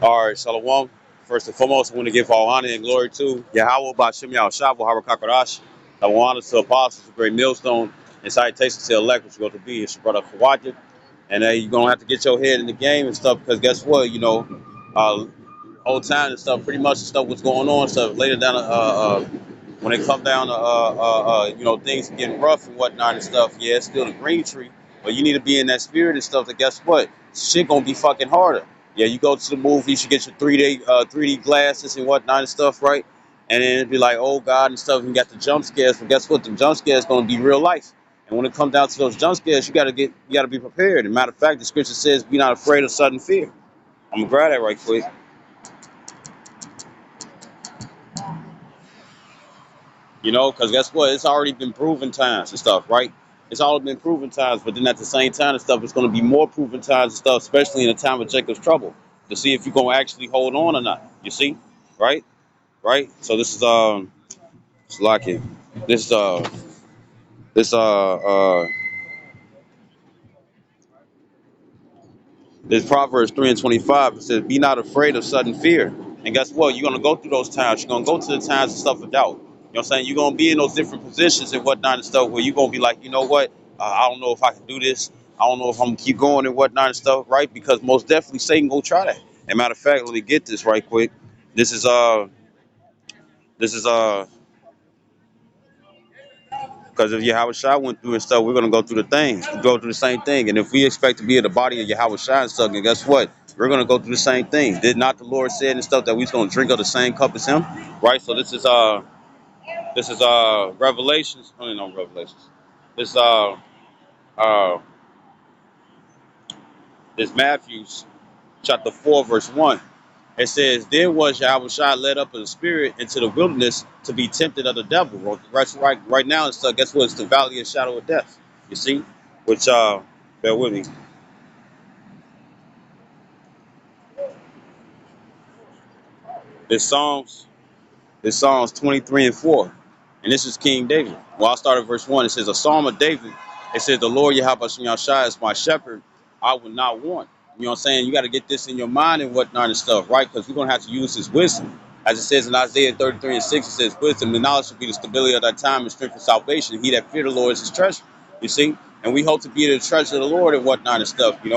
All right, Shalom. First and foremost, I want to give all honor and glory to Yahweh Bashim Yahushua Harakakarash. I want honor to apostles, a great millstone, and salutations to elect, which you're going to be. It's your brother Kawajid. And you're going to have to get your head in the game and stuff, because guess what? Whole time and stuff, pretty much the stuff what's going on, stuff later down, when it come down to, things getting rough and whatnot and stuff, yeah, it's still the green tree, but you need to be in that spirit and stuff, that guess what? Shit going to be fucking harder. Yeah, you go to the movies, you get your 3D glasses and whatnot and stuff, right? And then it'd be like, oh God and stuff, and you got the jump scares, but guess what? The jump scares going to be real life. And when it comes down to those jump scares, you gotta be prepared. And matter of fact, the scripture says, be not afraid of sudden fear. I'm gonna grab that right quick. Because guess what? It's already been proven times and stuff, right? It's all been proven times, but then at the same time and stuff, it's going to be more proven times and stuff, especially in the time of Jacob's trouble, to see if you're going to actually hold on or not. You see, right? Right. So this is it's lucky. This this This Proverbs 3:25. It says, "Be not afraid of sudden fear." And guess what? You're gonna go through those times. You're gonna go to the times and stuff of doubt. You know what I'm saying? You're gonna be in those different positions and whatnot and stuff where you're gonna be like, you know what? I don't know if I can do this. I don't know if I'm gonna keep going and whatnot and stuff, right? Because most definitely Satan gonna try that. And matter of fact, let me get this right quick. This is this is Because if Yahweh Shai went through and stuff, we're gonna go through the things, go through the same thing. And if we expect to be in the body of Yahweh Shai and stuff, then guess what? We're gonna go through the same thing. Did not the Lord said and stuff that we're gonna drink of the same cup as Him, right? So this is Revelations. I mean, no Revelations. This uh this Matthew's chapter 4 verse 1. It says, "There was Yahweh Shai led up in the spirit into the wilderness to be tempted of the devil." Right now, it's guess what? It's the valley of shadow of death. You see, which bear with me. This Psalms, this Psalms 23:4, and this is King David. Well, I'll start at verse 1. It says, "A Psalm of David." It says, "The Lord Yahweh Shai is my shepherd; I will not want." You know what I'm saying? You got to get this in your mind and whatnot and stuff, right? Because we're gonna have to use His wisdom. As it says in Isaiah 33:6, it says, "Wisdom and knowledge shall be the stability of thy time and strength of salvation. He that fear the Lord is his treasure." You see? And we hope to be the treasure of the Lord and whatnot and stuff, We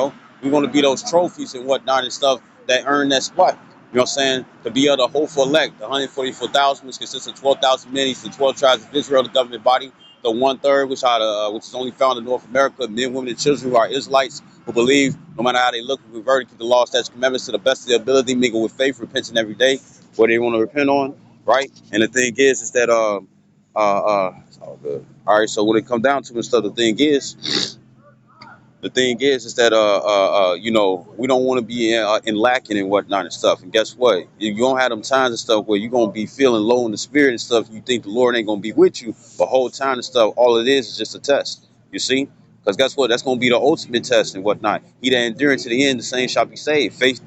want to be those trophies and whatnot and stuff that earn that spot. You know what I'm saying? To be of the hopeful elect, the 144,000, which consists of 12,000 men, the 12 tribes of Israel, the government body, the 1/3, which is only found in North America, men, women, and children who are Israelites, who believe, no matter how they look, who convert and keep the law, statutes, commandments to the best of their ability, mingle with faith, repenting every day, what they want to repent on, right? And the thing is that it's all good. All right, so when it comes down to it, stuff, the thing is that we don't want to be in lacking and whatnot and stuff. And guess what? You don't have them times and stuff where you're gonna be feeling low in the spirit and stuff. You think the Lord ain't gonna be with you, but whole time and stuff, all it is just a test. You see? Because guess what? That's gonna be the ultimate test and whatnot. He that endureth to the end, the same shall be saved. Faith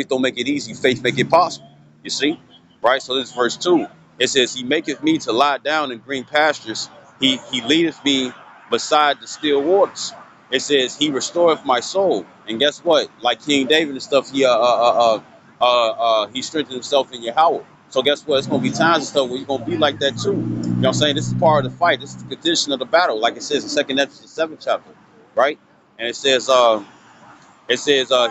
don't make it easy. Faith make it possible. You see? Right. So this is verse 2. It says, "He maketh me to lie down in green pastures. He leadeth me beside the still waters." It says, "He restoreth my soul." And guess what? Like King David and stuff, he strengthened himself in Yahweh. So guess what? It's gonna be times and stuff where you're gonna be like that too. You know what I'm saying? This is part of the fight. This is the condition of the battle, like it says in 2nd Ezra, the 7th chapter, right? And it says,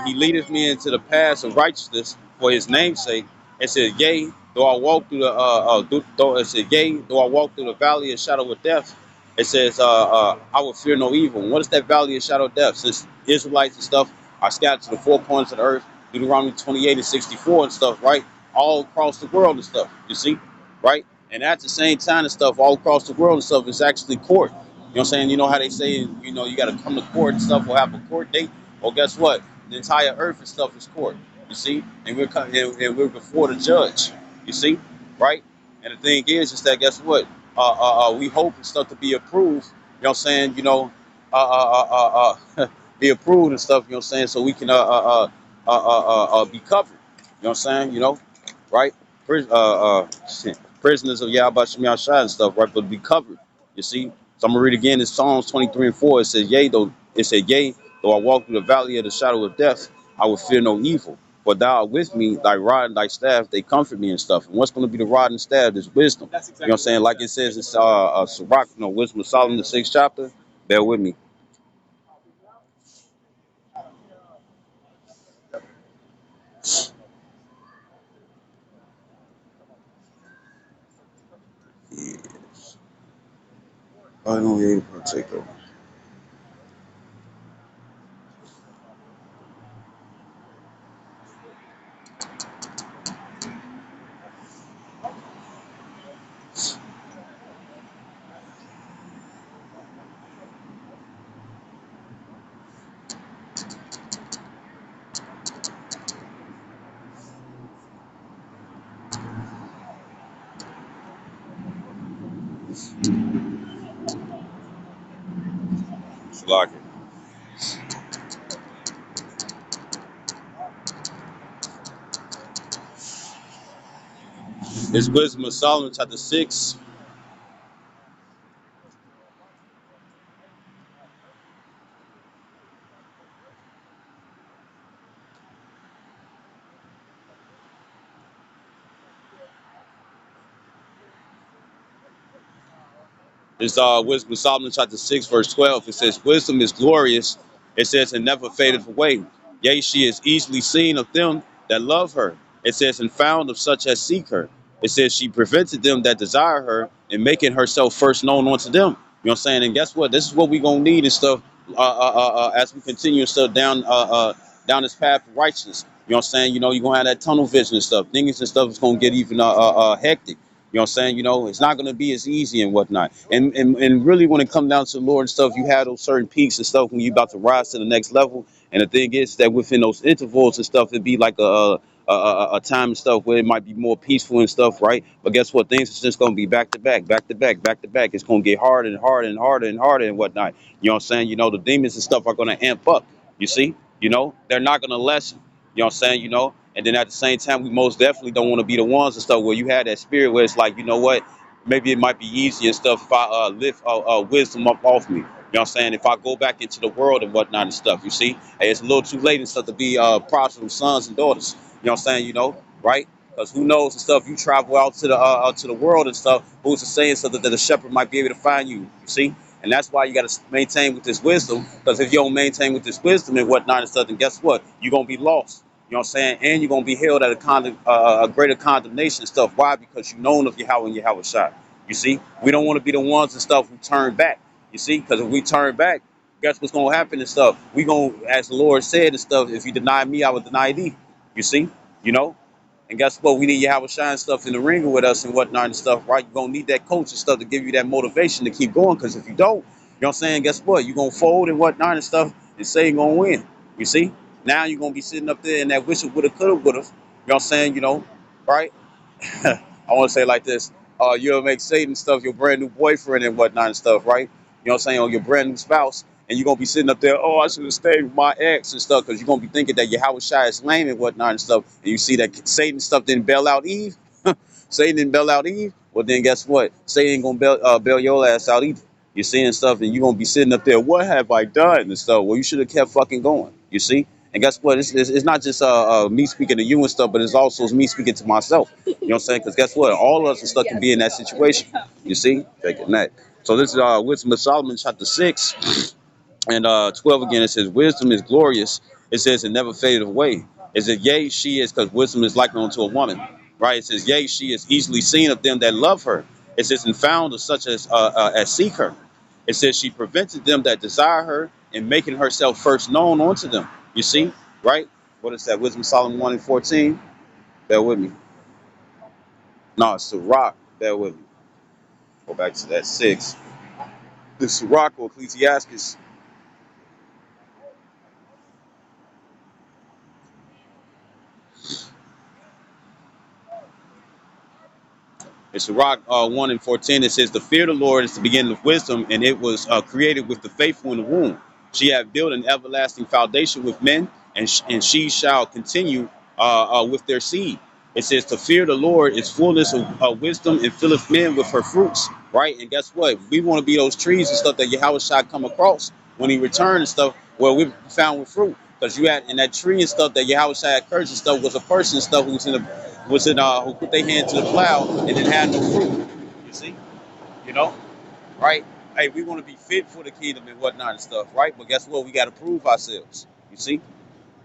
"He leadeth me into the paths of righteousness for His name's sake." It says, "Yea, though I walk through it says, yea, though I walk through the valley of shadow of death." It says, "I will fear no evil." And what is that valley of shadow of death? Since Israelites and stuff are scattered to the four corners of the earth, Deuteronomy 28:64 and stuff, right? All across the world and stuff. You see, right? And at the same time and stuff, all across the world and stuff is actually court. You know what I'm saying? You know how they say, you got to come to court and stuff or have a court date. Well, guess what? The entire earth and stuff is court. You see, and we're coming, and we're before the judge. You see, right? And the thing is that guess what? We hope and stuff to be approved. You know what I'm saying? Be approved and stuff. You know what I'm saying? So we can be covered. You know what I'm saying? Right? Prisoners of Yahweh Shem Yahshai and stuff, right? But be covered. You see. So I'm gonna read again in Psalms 23:4. It says, "Yea, though I walk through the valley of the shadow of death, I will fear no evil." For thou art with me, thy rod and thy staff, they comfort me and stuff. And what's going to be the rod and staff is wisdom. You know what I'm saying? Like it says, it's Sirach, Wisdom of Solomon, the 6th chapter. Bear with me. I don't know how to take over. Like it. It's Wisdom of Solomon, chapter 6. It's Wisdom of Solomon chapter 6, verse 12. It says, wisdom is glorious. It says, and never fadeth away. Yea, she is easily seen of them that love her. It says, and found of such as seek her. It says, she prevented them that desire her and making herself first known unto them. You know what I'm saying? And guess what? This is what we're going to need and stuff as we continue and stuff down this path of righteousness. You know what I'm saying? You know, you're going to have that tunnel vision and stuff. Things and stuff is going to get even hectic. You know what I'm saying? You know, it's not going to be as easy and whatnot. And really, when it comes down to the Lord and stuff, you have those certain peaks and stuff when you're about to rise to the next level. And the thing is that within those intervals and stuff, it'd be like a time and stuff where it might be more peaceful and stuff, right? But guess what? Things is just going to be back to back, back to back, back to back. It's going to get harder and harder and harder and harder and whatnot. You know what I'm saying? You know, the demons and stuff are going to amp up. You see? You know, they're not going to lessen. You know what I'm saying? You know, and then at the same time, we most definitely don't want to be the ones and stuff where you had that spirit where it's like, you know what? Maybe it might be easy and stuff if I lift wisdom up off me. You know what I'm saying? If I go back into the world and whatnot and stuff, you see? Hey, it's a little too late and stuff to be prodigal sons and daughters. You know what I'm saying? You know, right? Because who knows and stuff? You travel out to the world and stuff. Who's to say and stuff that the shepherd might be able to find you? You see? And that's why you got to maintain with this wisdom. Because if you don't maintain with this wisdom and whatnot and stuff, then guess what? You're gonna be lost. You know what I'm saying? And you're going to be held at a greater condemnation and stuff. Why? Because you're known of Yahweh and Yahweh Shai. You see? We don't want to be the ones and stuff who turn back. You see? Because if we turn back, guess what's going to happen and stuff? We going to, as the Lord said and stuff, if you deny me, I will deny thee. You see? You know? And guess what? We need Yahweh Shai and stuff in the ring with us and whatnot and stuff, right? You're going to need that coach and stuff to give you that motivation to keep going. Because if you don't, you know what I'm saying? Guess what? You're going to fold and whatnot and stuff and say you're going to win. You see? Now you're gonna be sitting up there in that wish it woulda, coulda, woulda. You know what I'm saying? You know, right? I want to say like this: you'll make Satan stuff your brand new boyfriend and whatnot and stuff, right? You know what I'm saying? Or your brand new spouse, and you're gonna be sitting up there. Oh, I should have stayed with my ex and stuff, because you're gonna be thinking that Yahweh Shai is lame and whatnot and stuff. And you see that Satan stuff didn't bail out Eve. Satan didn't bail out Eve. Well, then guess what? Satan ain't gonna bail your ass out either. You're seeing stuff, and you're gonna be sitting up there. What have I done and stuff? Well, you should have kept fucking going. You see? And guess what? It's not just me speaking to you and stuff, but it's also me speaking to myself. You know what I'm saying? Because guess what? All of us are stuck to be in that situation. You see? Taking that. So this is Wisdom of Solomon, chapter 6. And 12 again, it says, wisdom is glorious. It says, it never faded away. It says, yea, she is, because wisdom is likened unto a woman. Right? It says, yea, she is easily seen of them that love her. It says, and found of such as seek her. It says, she prevented them that desire her and making herself first known unto them. You see? Right? What is that? Wisdom Solomon 1 and 14? Bear with me. No, it's Sirach. Bear with me. Go back to that 6. The Sirach or Ecclesiastes. It's Sirach 1 and 14. It says, the fear of the Lord is the beginning of wisdom, and it was created with the faithful in the womb. She hath built an everlasting foundation with men, and she shall continue with their seed. It says, to fear the Lord is fullness of wisdom and filleth men with her fruits. Right? And guess what? We want to be those trees and stuff that Yahweh shall come across when he returns and stuff, where we're found with fruit. Because you had in that tree and stuff that Yahweh had cursed and stuff was a person and stuff who put their hand to the plow and didn't have no fruit. You see, you know, right? Hey, we want to be fit for the kingdom and whatnot and stuff, right? But guess what? We got to prove ourselves. You see,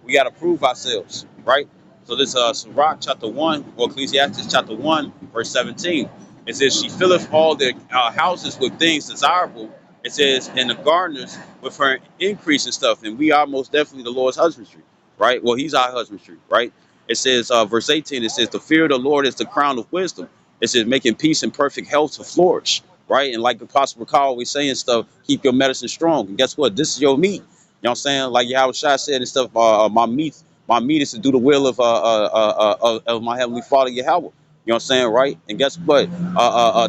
we got to prove ourselves, right? So this Sirach chapter 1, or Ecclesiastes chapter 1, verse 17. It says, she filleth all their houses with things desirable. It says, and the gardeners with her increase and stuff. And we are most definitely the Lord's husbandry, right? Well, he's our husbandry, right? It says, verse 18, it says, the fear of the Lord is the crown of wisdom. It says, making peace and perfect health to flourish, right? And like the Apostle Paul always saying stuff, keep your medicine strong. And guess what? This is your meat. You know what I'm saying? Like Yahweh Shai said and stuff, my meat is to do the will of my heavenly Father Yahweh. You know what I'm saying, right? And guess what?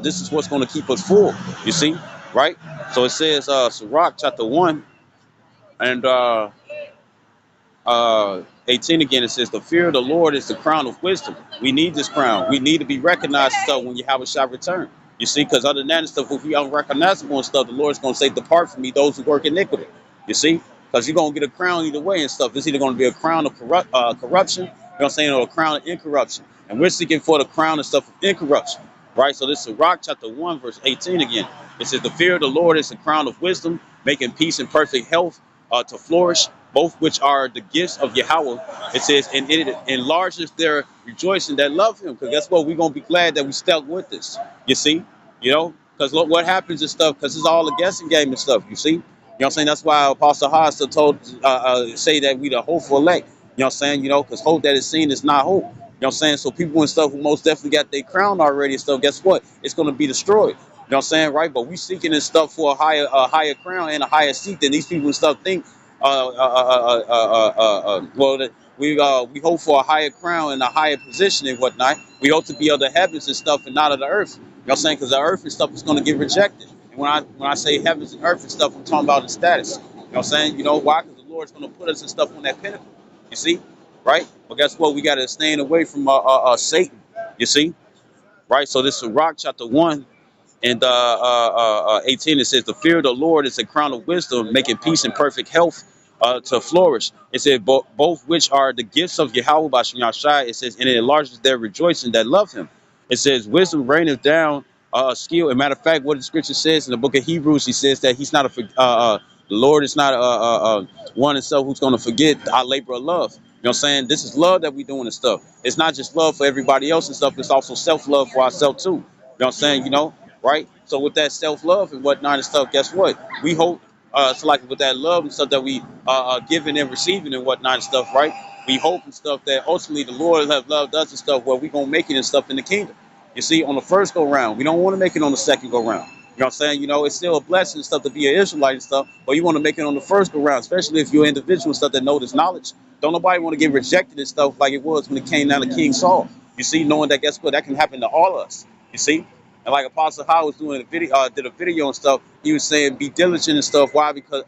This is what's going to keep us full. You see, right? So it says, Sirach chapter 1 and 18 again. It says, the fear of the Lord is the crown of wisdom. We need this crown. We need to be recognized and stuff when Yahweh shall return. You see, because other than that and stuff, if we unrecognizable and stuff, the Lord's going to say, depart from me, those who work iniquity. You see, because you're going to get a crown either way and stuff. It's either going to be a crown of corruption, you know what I'm saying, or a crown of incorruption. And we're seeking for the crown and stuff of incorruption, right? So this is Sirach chapter 1, verse 18 again. It says, the fear of the Lord is the crown of wisdom, making peace and perfect health to flourish, both which are the gifts of Yahweh. It says, and it enlarges their rejoicing that love him. Because guess what? We're going to be glad that we stuck with this. You see? You know? Because look what happens and stuff, because it's all a guessing game and stuff. You see? You know what I'm saying? That's why Apostle Haas told, say that we the hopeful elect. You know what I'm saying? You know, because hope that is seen is not hope. You know what I'm saying? So people and stuff who most definitely got their crown already and stuff, guess what? It's going to be destroyed. You know what I'm saying? Right? But we seeking and stuff for a higher crown and a higher seat than these people and stuff think. Well, we hope for a higher crown and a higher position and whatnot. We hope to be of the heavens and stuff and not of the earth. You know what I'm saying? Because the earth and stuff is going to get rejected. And when I say heavens and earth and stuff, I'm talking about the status. You know what I'm saying? You know why? Because the Lord's going to put us and stuff on that pinnacle. You see, right? But guess what? We got to stay away from Satan. You see, right? So this is Sirach chapter 1 and 18, it says, the fear of the Lord is a crown of wisdom, making peace and perfect health to flourish. It said, both which are the gifts of Yahweh by Shem Yahshai. It says, and it enlarges their rejoicing that love him. It says, wisdom reigneth down skill. As a matter of fact, what the scripture says in the book of Hebrews, he says that he's not the Lord is not one himself who's going to forget our labor of love. You know what I'm saying? This is love that we doing and stuff. It's not just love for everybody else and stuff. It's also self-love for ourselves too. You know what I'm saying? You know, right? So with that self-love and whatnot and stuff, guess what? We hope, so like with that love and stuff that we are giving and receiving and whatnot and stuff, right? We hope and stuff that ultimately the Lord have loved us and stuff where we gonna make it and stuff in the kingdom. You see, on the first go round, we don't want to make it on the second go round. You know what I'm saying? You know, it's still a blessing and stuff to be an Israelite and stuff, but you want to make it on the first go round, especially if you're an individual and stuff that know this knowledge. Don't nobody want to get rejected and stuff like it was when it came down to King Saul. You see, knowing that guess what, that can happen to all of us. You see, and like Apostle Howard was doing a video, did a video and stuff. He was saying, be diligent and stuff. Why? Because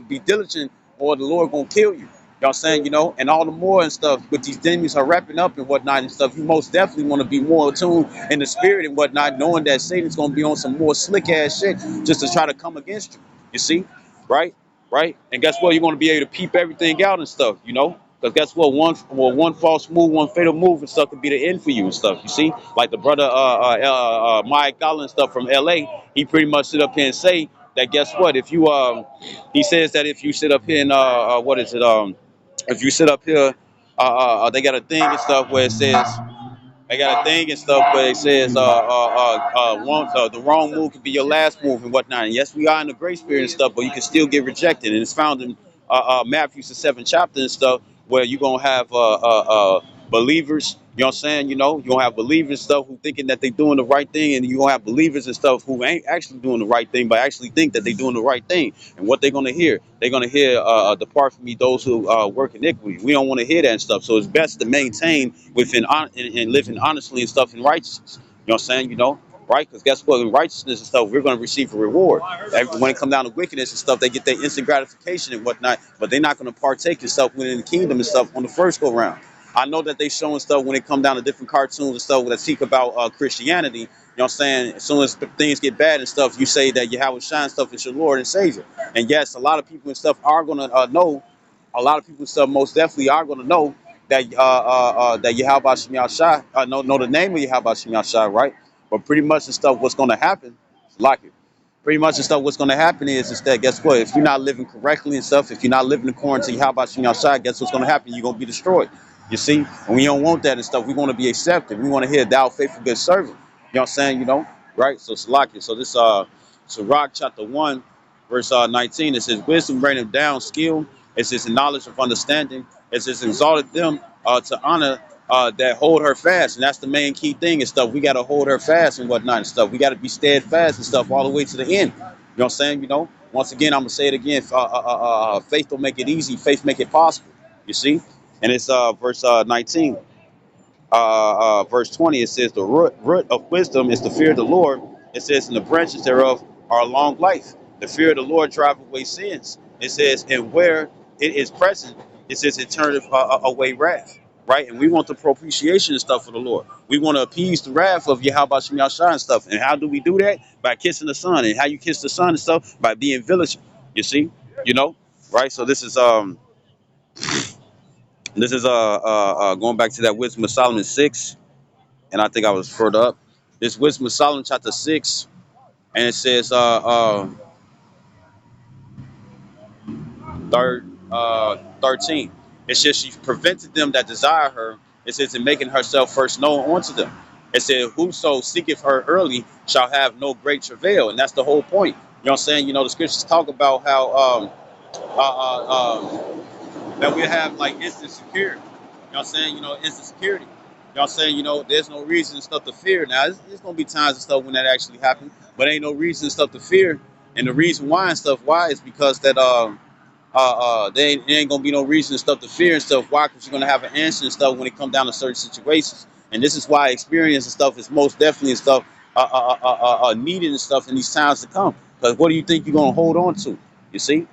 be diligent, or the Lord gonna kill you. You know what I'm saying? You know, and all the more and stuff with these demons are wrapping up and whatnot and stuff. You most definitely want to be more attuned in the spirit and whatnot, knowing that Satan's gonna be on some more slick ass shit just to try to come against you. You see, right? Right? And guess what? You're gonna be able to peep everything out and stuff. You know. Because guess what? One false move, one fatal move and stuff could be the end for you and stuff. You see, like the brother Mike Collins stuff from L.A. He pretty much sit up here and say that. Guess what? If you he says that if you sit up here and what is it if you sit up here, they got a thing and stuff where it says they got a thing and stuff where it says the wrong move could be your last move and whatnot. And yes, we are in the grace period and stuff, but you can still get rejected. And it's found in Matthew the 7th chapter and stuff where you're gonna have believers. You know what I'm saying? You know, you're gonna have believers and stuff who thinking that they're doing the right thing, and you're gonna have believers and stuff who ain't actually doing the right thing, but actually think that they're doing the right thing. And what they're gonna hear, they're gonna hear, "Depart from me, those who work iniquity." We don't want to hear that and stuff. So it's best to maintain within and living honestly and stuff in righteousness. You know what I'm saying? You know, right? Because guess what? In righteousness and stuff, we're gonna receive a reward. When it comes down to wickedness and stuff, they get their instant gratification and whatnot, but they're not gonna partake in stuff within the kingdom and stuff on the first go round. I know that they showing stuff when it come down to different cartoons and stuff that speak about Christianity. You know what I'm saying? As soon as things get bad and stuff, you say that Yahweh shine stuff is your Lord and Savior. And yes, a lot of people and stuff are gonna know a lot of people stuff most definitely are going to know that that Yahweh Shem Yahshai, know the name of Yahweh Shem Yahshai, right? But pretty much the stuff what's going to happen, like it. Pretty much the stuff what's going to happen is that guess what? If you're not living correctly and stuff, if you're not living according to Yahweh Shem Yahshai, guess what's going to happen? You're going to be destroyed. You see, and we don't want that and stuff. We want to be accepted. We want to hear thou faithful good servant. You know what I'm saying? You know, right? So Salaki. So this Sirach chapter 1, verse 19, it says, wisdom bring them down, skill. It says, in knowledge of understanding. It says, exalted them to honor that hold her fast. And that's the main key thing and stuff. We got to hold her fast and whatnot and stuff. We got to be steadfast and stuff all the way to the end. You know what I'm saying? You know, once again, I'm going to say it again. Faith don't make it easy. Faith make it possible. You see? And it's verse 19. Verse 20, it says, the root of wisdom is the fear of the Lord. It says, and the branches thereof are long life. The fear of the Lord drive away sins. It says, and where it is present, it says, it turneth away wrath. Right? And we want the propitiation and stuff for the Lord. We want to appease the wrath of Yahweh Shem Yahshai and stuff. And how do we do that? By kissing the Son. And how you kiss the Son and stuff? By being village. You see? You know? Right? So this is going back to that wisdom of Solomon 6. And I think I was further up. This wisdom of Solomon chapter 6, and it says third 13. It says she prevented them that desire her. It says in making herself first known unto them. It said, whoso seeketh her early shall have no great travail. And that's the whole point. You know what I'm saying? You know, the scriptures talk about how that we have like instant security. You know what I'm saying? You know, instant security. You know what I'm saying? You know, there's no reason and stuff to fear. Now, there's going to be times and stuff when that actually happens, but ain't no reason and stuff to fear. And the reason why and stuff, why is because that there ain't gonna be no reason and stuff to fear and stuff. Why? Because you're gonna have an answer and stuff when it comes down to certain situations. And this is why experience and stuff is most definitely and stuff needed and stuff in these times to come. Because what do you think you're gonna hold on to? You see?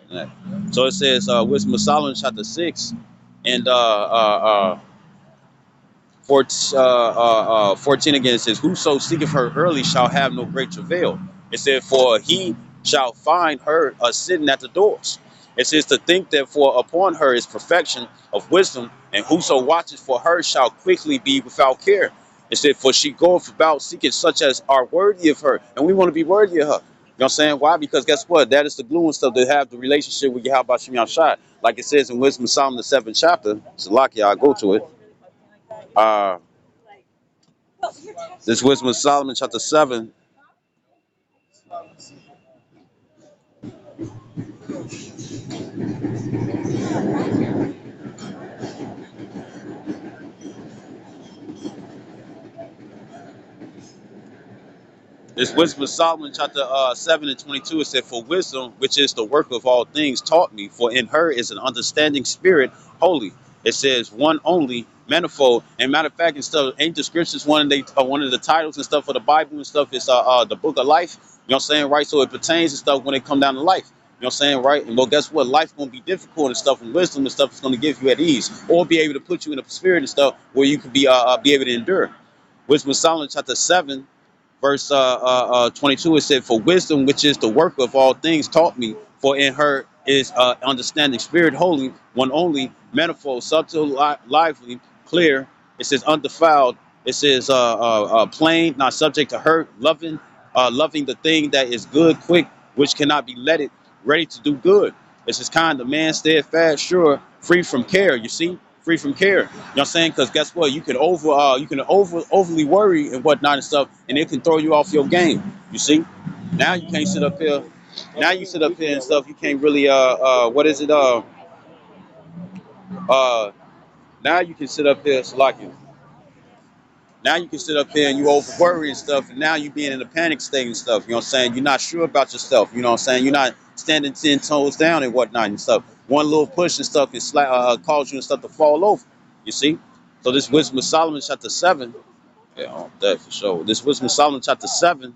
Yeah. So it says, Wisdom of Solomon, chapter 6, and 14 again, it says, whoso seeketh her early shall have no great travail. It said, for he shall find her sitting at the doors. It says, to think therefore upon her is perfection of wisdom, and whoso watches for her shall quickly be without care. It said, for she goeth about seeking such as are worthy of her. And we want to be worthy of her. You know what I'm saying? Why? Because guess what? That is the glue and stuff to have the relationship with Yahweh Shem Yahshai. Like it says in Wisdom of Solomon, the 7th chapter. So lucky I'll go to it. This Wisdom of Solomon, chapter 7. This Wisdom of Solomon, chapter 7 and 22, it said, for wisdom, which is the work of all things, taught me, for in her is an understanding spirit, holy. It says, one only, manifold. And matter of fact, and stuff, ain't the scriptures one of the titles and stuff for the Bible and stuff is the book of life? You know what I'm saying, right? So it pertains to stuff when it come down to life. You know what I'm saying, right? And well, guess what? Life's going to be difficult and stuff, and wisdom and stuff is going to give you at ease, or be able to put you in a spirit and stuff where you can be able to endure. Wisdom of Solomon, chapter 7, verse 22, it said, for wisdom, which is the work of all things, taught me, for in her is understanding spirit, holy, one only, manifold, subtle, lively, clear. It says undefiled. It says plain, not subject to hurt, loving the thing that is good, quick, which cannot be letted, ready to do good. It's his kind of man, steadfast, sure, free from care. You see, free from care. You know what I'm saying? Because guess what? You can overly worry and whatnot and stuff, and it can throw you off your game. You see? Now you can't sit up here. Now you sit up here and stuff. You can't really what is it? Now you can sit up here, Salakia. Now you can sit up here and you over worry and stuff, and now you being in a panic state and stuff. You know what I'm saying? You're not sure about yourself. You know what I'm saying? You're not standing 10 toes down and whatnot and stuff. One little push and stuff can cause you and stuff to fall over. You see? So this Wisdom of Solomon chapter 7. Yeah, on that for sure. This Wisdom of Solomon chapter 7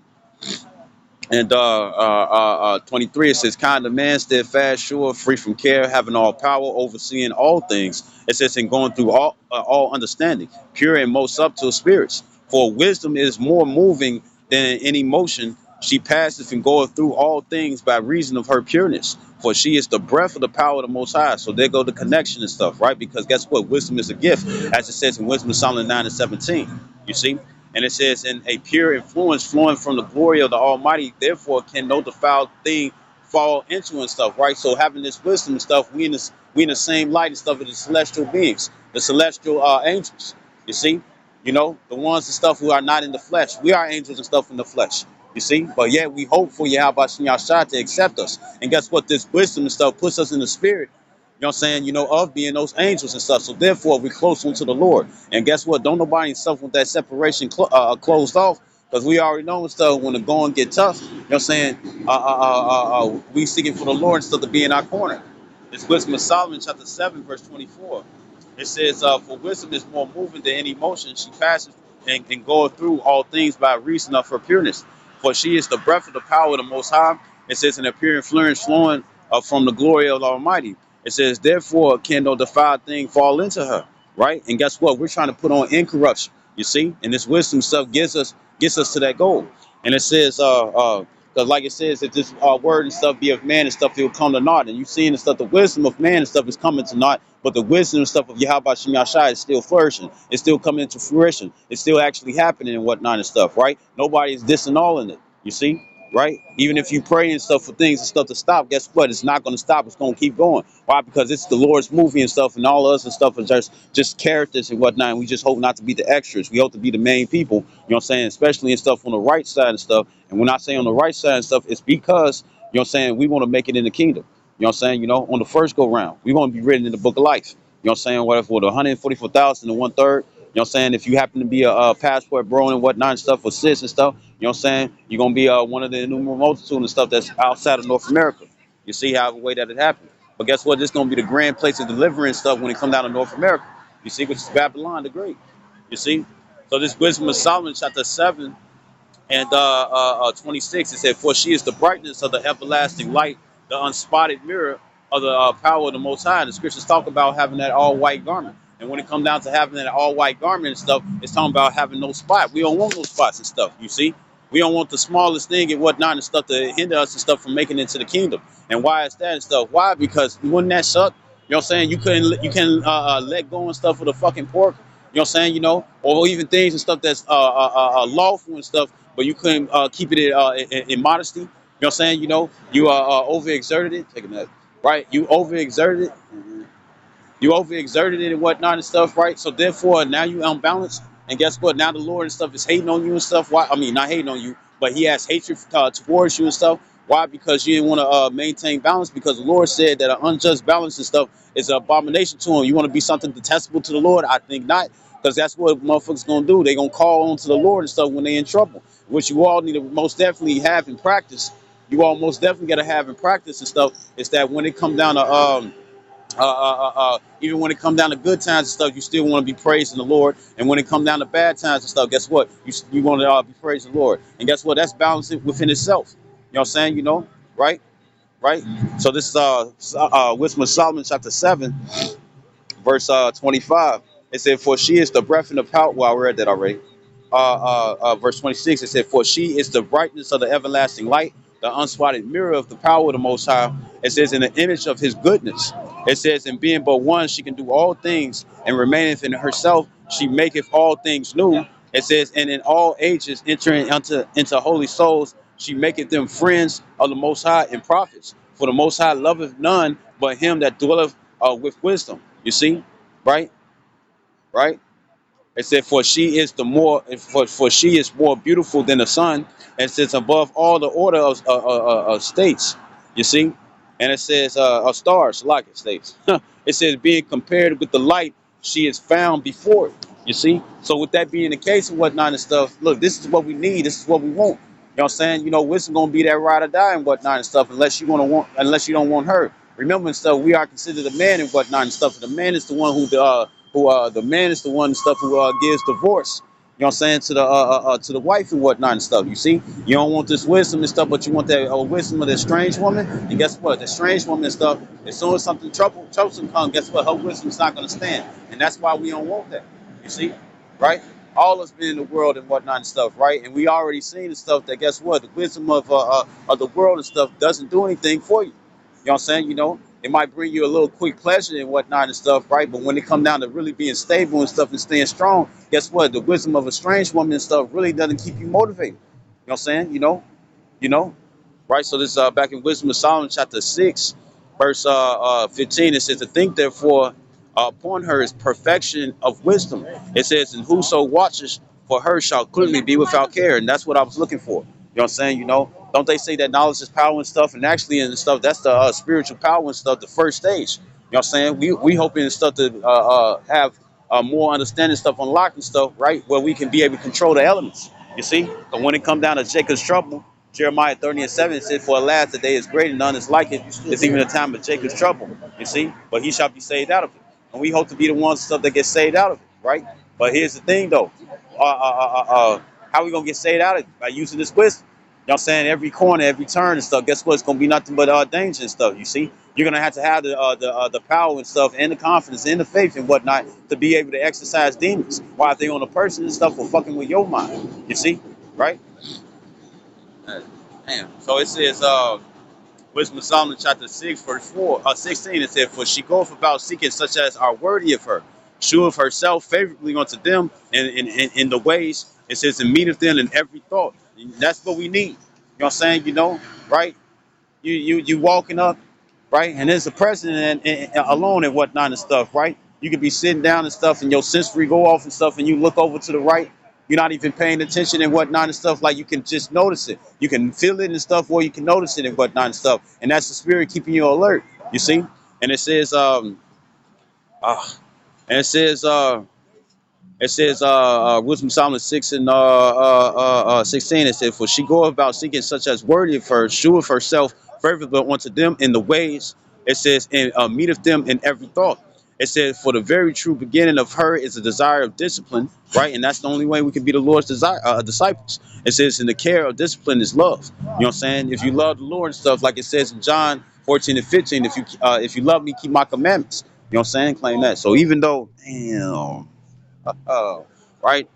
and 23, it says, kind of man, steadfast, sure, free from care, having all power, overseeing all things. It says, in going through all understanding, pure and most subtle spirits. For wisdom is more moving than any motion, She passeth and goeth through all things by reason of her pureness. For she is the breath of the power of the Most High. So there go the connection and stuff, right? Because guess what? Wisdom is a gift, as it says in Wisdom of Solomon 9 and 17. You see? And it says, in a pure influence flowing from the glory of the Almighty, therefore can no defiled thing fall into and stuff, right? So having this wisdom and stuff, we in the same light and stuff of the celestial beings, the celestial angels. You see? You know, the ones and stuff who are not in the flesh. We are angels and stuff in the flesh. You see? But yet we hope for Yahweh Shah to accept us. And guess what? This wisdom and stuff puts us in the spirit, you know what I'm saying, you know, of being those angels and stuff. So therefore we're close unto the Lord. And guess what? Don't nobody suffer with that separation closed off. Because we already know and stuff when the going get tough, you know what I'm saying? We seeking for the Lord instead of being in our corner. This wisdom of Solomon, chapter 7, verse 24. It says, for wisdom is more moving than any motion. She passes and goeth through all things by reason of her pureness. For she is the breath of the power of the Most High. It says, an appearing fluence flowing from the glory of the Almighty. It says, therefore can no defiled thing fall into her. Right? And guess what? We're trying to put on incorruption. You see? And this wisdom stuff gets us to that goal. And it says, because like it says, if this word and stuff be of man and stuff, it will come to naught. And you seeing the stuff, the wisdom of man and stuff is coming to naught, but the wisdom and stuff of Yahweh Shem Yahshai is still flourishing. It's still coming into fruition. It's still actually happening and whatnot and stuff, right? Nobody is disannulling it. You see? Right? Even if you pray and stuff for things and stuff to stop, guess what? It's not going to stop. It's going to keep going. Why? Because it's the Lord's movie and stuff, and all of us and stuff are just characters and whatnot. And we just hope not to be the extras. We hope to be the main people. You know what I'm saying? Especially in stuff on the right side and stuff. And when I say on the right side and stuff, it's because, you know what I'm saying, we want to make it in the kingdom. You know what I'm saying? You know, on the first go round, we want to be written in the book of life. You know what I'm saying? Whatever for the 144,000 and 1/3. You know what I'm saying? If you happen to be a passport bro and whatnot and stuff, or sis and stuff, you know what I'm saying? You're going to be one of the innumerable multitude and stuff that's outside of North America. You see how the way that it happened. But guess what? This is going to be the grand place of deliverance stuff when it come down to North America. You see, which is Babylon the Great. You see? So this wisdom of Solomon, chapter 7, and 26, it said, for she is the brightness of the everlasting light, the unspotted mirror of the power of the Most High. And the scriptures talk about having that all white garment. And when it comes down to having that all white garment and stuff, it's talking about having no spot. We don't want no spots and stuff, you see. We don't want the smallest thing and whatnot and stuff to hinder us and stuff from making it into the kingdom. And why is that and stuff? Why? Because wouldn't that suck? You know what I'm saying? You can let go and stuff for the fucking pork. You know what I'm saying? You know, or even things and stuff that's lawful and stuff, but you couldn't keep it in modesty. You know what I'm saying? You know, you overexerted it. Take a minute, right? You overexerted it. You overexerted it and whatnot and stuff, right? So therefore, now you unbalanced. And guess what? Now the Lord and stuff is hating on you and stuff. Why? I mean, not hating on you, but He has hatred towards you and stuff. Why? Because you didn't want to maintain balance. Because the Lord said that an unjust balance and stuff is an abomination to Him. You want to be something detestable to the Lord? I think not. Because that's what motherfuckers gonna do. They gonna call on to the Lord and stuff when they in trouble, which you all need to most definitely have in practice. You all most definitely gotta have in practice and stuff. Is that when it come down to even when it come down to good times and stuff, you still want to be praising the Lord. And when it come down to bad times and stuff, guess what? You want to be praising the Lord. And guess what? That's balancing within itself. You know what I'm saying? You know, right? Right? So this is Wisdom of Solomon, chapter 7, verse 25. It said, for she is the breath and the power. Well, I read that already. Verse 26, it said, for she is the brightness of the everlasting light, the unspotted mirror of the power of the Most High. It says, in the image of His goodness. It says, in being but one, she can do all things, and remaineth in herself, she maketh all things new. It says, and in all ages entering into holy souls, she maketh them friends of the Most High and prophets. For the Most High loveth none but him that dwelleth with wisdom. You see, right? Right? It said, for she is more beautiful than the sun, and sits above all the order of states. You see, and it says of stars, like it states. It says, being compared with the light, she is found before it. You see, so with that being the case and whatnot and stuff, look, this is what we need. This is what we want. You know what I'm saying? You know, wisdom gonna be that ride or die and whatnot and stuff, unless you don't want her. Remember and stuff, we are considered a man and whatnot and stuff. The man is the one the man is the one and stuff who gives divorce. You know what I'm saying, to the wife and whatnot and stuff. You see, you don't want this wisdom and stuff, but you want that wisdom of that strange woman. And guess what? The strange woman and stuff. As soon as something troublesome comes, guess what? Her wisdom's not going to stand, and that's why we don't want that. You see, right? All us been in the world and whatnot and stuff, right? And we already seen the stuff that, guess what? The wisdom of the world and stuff doesn't do anything for you. You know what I'm saying? You know, it might bring you a little quick pleasure and whatnot and stuff, right? But when it come down to really being stable and stuff and staying strong, guess what? The wisdom of a strange woman and stuff really doesn't keep you motivated. You know what I'm saying? You know, right? So this back in Wisdom of Solomon, chapter 6, verse 15, it says, to think therefore upon her is perfection of wisdom. It says, and whoso watches for her shall clearly be without care. And that's what I was looking for. You know what I'm saying? You know, don't they say that knowledge is power and stuff? And actually, and stuff, that's the spiritual power and stuff, the first stage. You know what I'm saying? We hoping and stuff to have more understanding stuff, unlocking stuff, right? Where we can be able to control the elements. You see? But when it come down to Jacob's trouble, Jeremiah 30:7 said, for alas, the day is great and none is like it. It's even a time of Jacob's trouble. You see? But he shall be saved out of it. And we hope to be the ones stuff that get saved out of it, right? But here's the thing though. How we gonna get saved out of it? By using this wisdom. You know what I'm saying? Every corner, every turn and stuff, guess what? It's gonna be nothing but danger and stuff, you see? You're gonna have to have the power and stuff and the confidence and the faith and whatnot to be able to exercise demons. While if they on a person and stuff for fucking with your mind. You see? Right? Damn. So it says, Wisdom of Solomon, chapter 6, verse 16, it said, for she goeth about seeking such as are worthy of her, sheweth herself favorably unto them in the ways, it says, and meeteth them in every thought. And that's what we need. You know what I'm saying? You know, right? You walking up, right? And there's a president alone and whatnot and stuff, right? You could be sitting down and stuff, and your sensory go off and stuff, and you look over to the right. You're not even paying attention and whatnot and stuff. Like you can just notice it. You can feel it and stuff, or you can notice it and whatnot and stuff. And that's the spirit keeping you alert. You see? And it says, uh, and Wisdom Solomon 6 and 16, it said, for she go about seeking such as worthy of her, sheweth herself favorable unto them in the ways, it says, and meeteth them in every thought. It says, for the very true beginning of her is a desire of discipline, right? And that's the only way we can be the Lord's disciples. It says, in the care of discipline is love. You know what I'm saying? If you love the Lord and stuff, like it says in John 14 and 15, if you love me, keep my commandments. You know what I'm saying? Claim that. So even though, damn. Uh, right,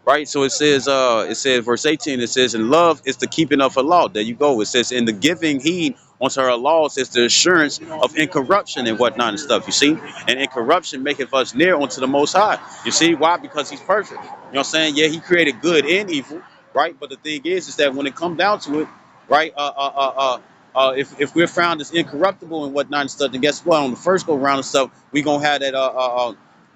right. So it says, verse 18. It says, "In love is the keeping of her law." There you go. It says, "In the giving heed unto her laws is the assurance of incorruption and whatnot and stuff." You see, and incorruption maketh us near unto the Most High. You see why? Because He's perfect. You know what I'm saying? Yeah, He created good and evil, right? But the thing is that when it comes down to it, right? If we're found as incorruptible and whatnot and stuff, then guess what? On the first go round and stuff, we gonna have that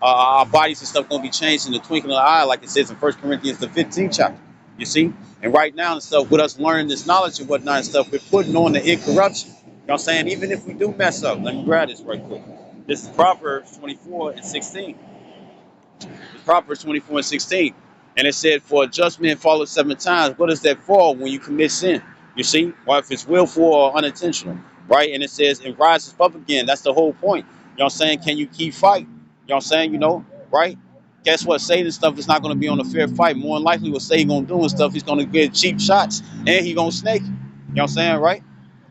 our bodies and stuff gonna be changed in the twinkling of an eye, like it says in 1 Corinthians the 15th chapter. You see, and right now and stuff, with us learning this knowledge and whatnot and stuff, we're putting on the incorruption. You know what I'm saying? Even if we do mess up, let me grab this right quick. This is Proverbs 24 and 16. Proverbs 24 and 16. And it said, for a just man falleth 7 times. What is that for when you commit sin? You see? Or if it's willful or unintentional. Right? And it says, and rises up again. That's the whole point. You know what I'm saying? Can you keep fighting? You know what I'm saying? You know? Right? Guess what? Satan stuff is not going to be on a fair fight. More than likely what Satan going to do and stuff, he's going to get cheap shots. And he going to snake you. You know what I'm saying? Right?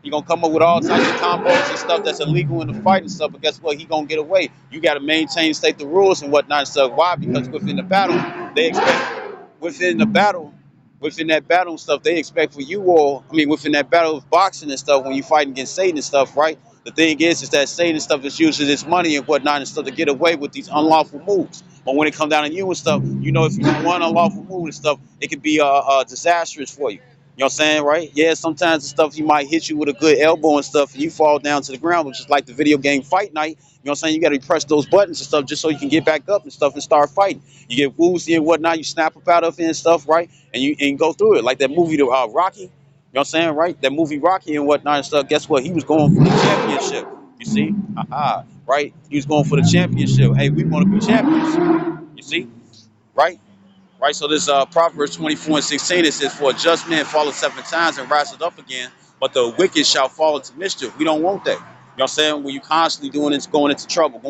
He gonna come up with all types of combos and stuff that's illegal in the fight and stuff, but guess what? He gonna get away. You gotta maintain, state the rules and whatnot and stuff. Why? Because within the battle, they expect within the battle, within that battle and stuff, they expect for you all. I mean, within that battle of boxing and stuff, when you fighting against Satan and stuff, right? The thing is that Satan and stuff is using his money and whatnot and stuff to get away with these unlawful moves. But when it comes down to you and stuff, you know, if you do one unlawful move and stuff, it could be disastrous for you. You know what I'm saying, right? Yeah, sometimes the stuff he might hit you with a good elbow and stuff, and you fall down to the ground, which is like the video game Fight Night. You know what I'm saying? You got to press those buttons and stuff just so you can get back up and stuff and start fighting. You get woozy and whatnot, you snap up out of it and stuff, right? And you go through it. Like that movie, Rocky. You know what I'm saying, right? That movie Rocky and whatnot and stuff. Guess what? He was going for the championship. You see? Right? He was going for the championship. Hey, we want to be champions. You see? Right? Right, so this Proverbs 24 and 16, it says, for a just man falleth 7 times and riseth up again, but the wicked shall fall into mischief. We don't want that. You know what I'm saying? When you constantly doing this, going into trouble,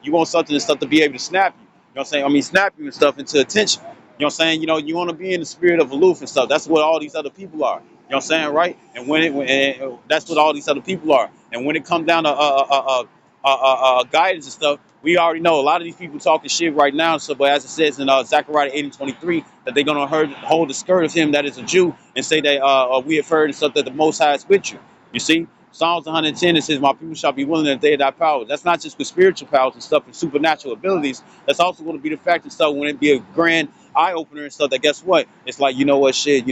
you want something and stuff to be able to snap you. You know what I'm saying? I mean, snap you and stuff into attention. You know what I'm saying? You know, you want to be in the spirit of aloof and stuff. That's what all these other people are. You know what I'm saying, right? And that's what all these other people are. And when it comes down to guidance and stuff, we already know a lot of these people talking shit right now. So, but as it says in Zechariah 8:23, that they're gonna hold the skirt of him that is a Jew and say that we have heard and stuff that the Most High is with you. You see, Psalms 110 it says, "My people shall be willing that they thy power." That's not just with spiritual powers and stuff and supernatural abilities. That's also going to be the fact and stuff when it be a grand eye opener and stuff. That guess what? It's like, you know what, shit.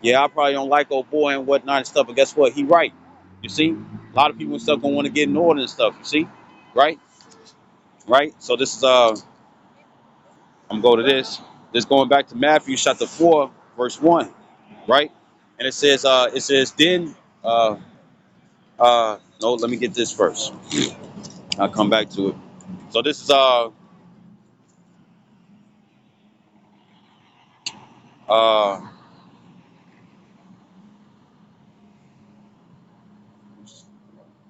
Yeah, I probably don't like old boy and whatnot and stuff, but guess what? He right. You see, a lot of people and stuff gonna want to get in order and stuff. You see, right? Right. So this is I'm gonna go to this. This going back to Matthew chapter 4, verse 1, right? And it says then no, let me get this first. I'll come back to it. So this is uh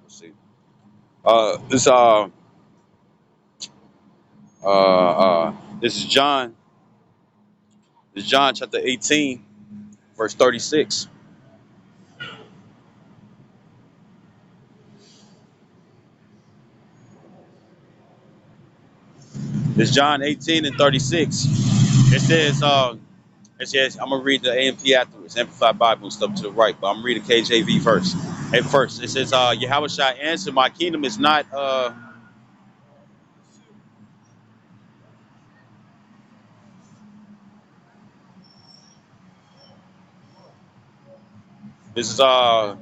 let's see. This this is John. This is John chapter 18, verse 36. This is John 18 and 36. It says it says, I'm gonna read the AMP afterwards, Amplified Bible and stuff to the right, but I'm reading KJV first. At first, it says, Yahweh shall answer, my kingdom is not this is all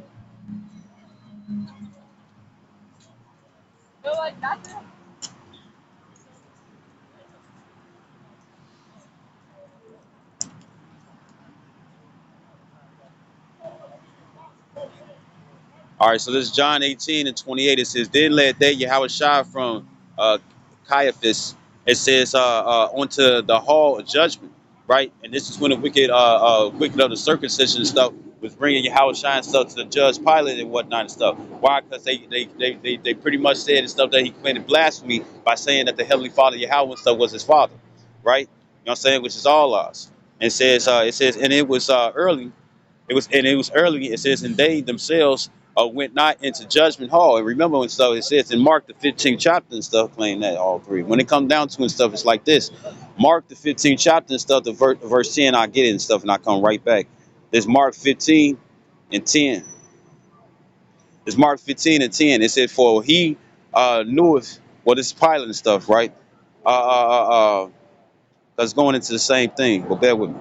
right, so this is John 18 and 28. It says, then led they Yahweh Shai from Caiaphas. It says, onto the hall of judgment, right? And this is when the wicked of the circumcision and stuff was bringing Yahweh Shai and stuff to the judge Pilate and whatnot and stuff. Why? Because they pretty much said and stuff that he committed blasphemy by saying that the Heavenly Father Yahweh and stuff was his father, right? You know what I'm saying? Which is all ours. And it says, and it was early. It was early. It says, and they themselves went not into judgment hall. And remember when stuff it says in Mark the 15th chapter and stuff, claim that all three. When it comes down to and stuff, it's like this. Mark the 15th chapter and stuff, the verse 10, I get it and stuff, and I come right back. There's Mark 15 and 10. There's Mark 15 and 10. It said, for he kneweth, well, this is Pilate and stuff, right? That's going into the same thing, but bear with me.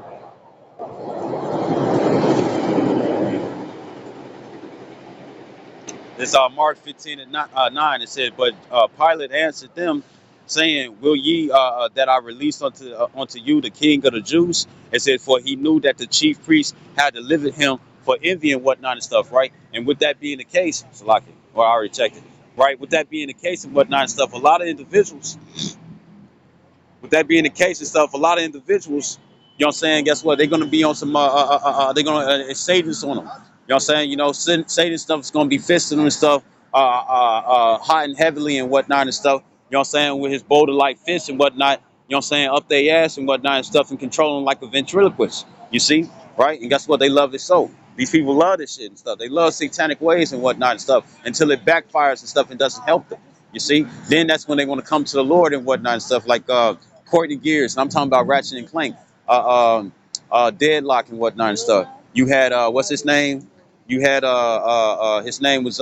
This Mark 15 and 9. It said, but Pilate answered them, saying, will ye that I release unto you the king of the Jews? It said, for he knew that the chief priests had delivered him for envy and whatnot and stuff, right? And with that being the case, Salaki, well, I already checked it, right? With that being the case and whatnot and stuff, a lot of individuals, with that being the case and stuff, a lot of individuals, you know what I'm saying, guess what? They're going to be on some, they're going to, Satan's on them. You know what I'm saying? Satan stuff is going to be fisting them and stuff, hot and heavily and whatnot and stuff. You know what I'm saying? With his boulder like fist and whatnot, you know what I'm saying? Up their ass and whatnot and stuff and controlling like a ventriloquist. You see? Right? And guess what? They love it so. These people love this shit and stuff. They love satanic ways and whatnot and stuff until it backfires and stuff and doesn't help them. You see? Then that's when they want to come to the Lord and whatnot and stuff like Courtney Gears. And I'm talking about Ratchet and Clank, Deadlock and whatnot and stuff. You had what's his name? You had his name was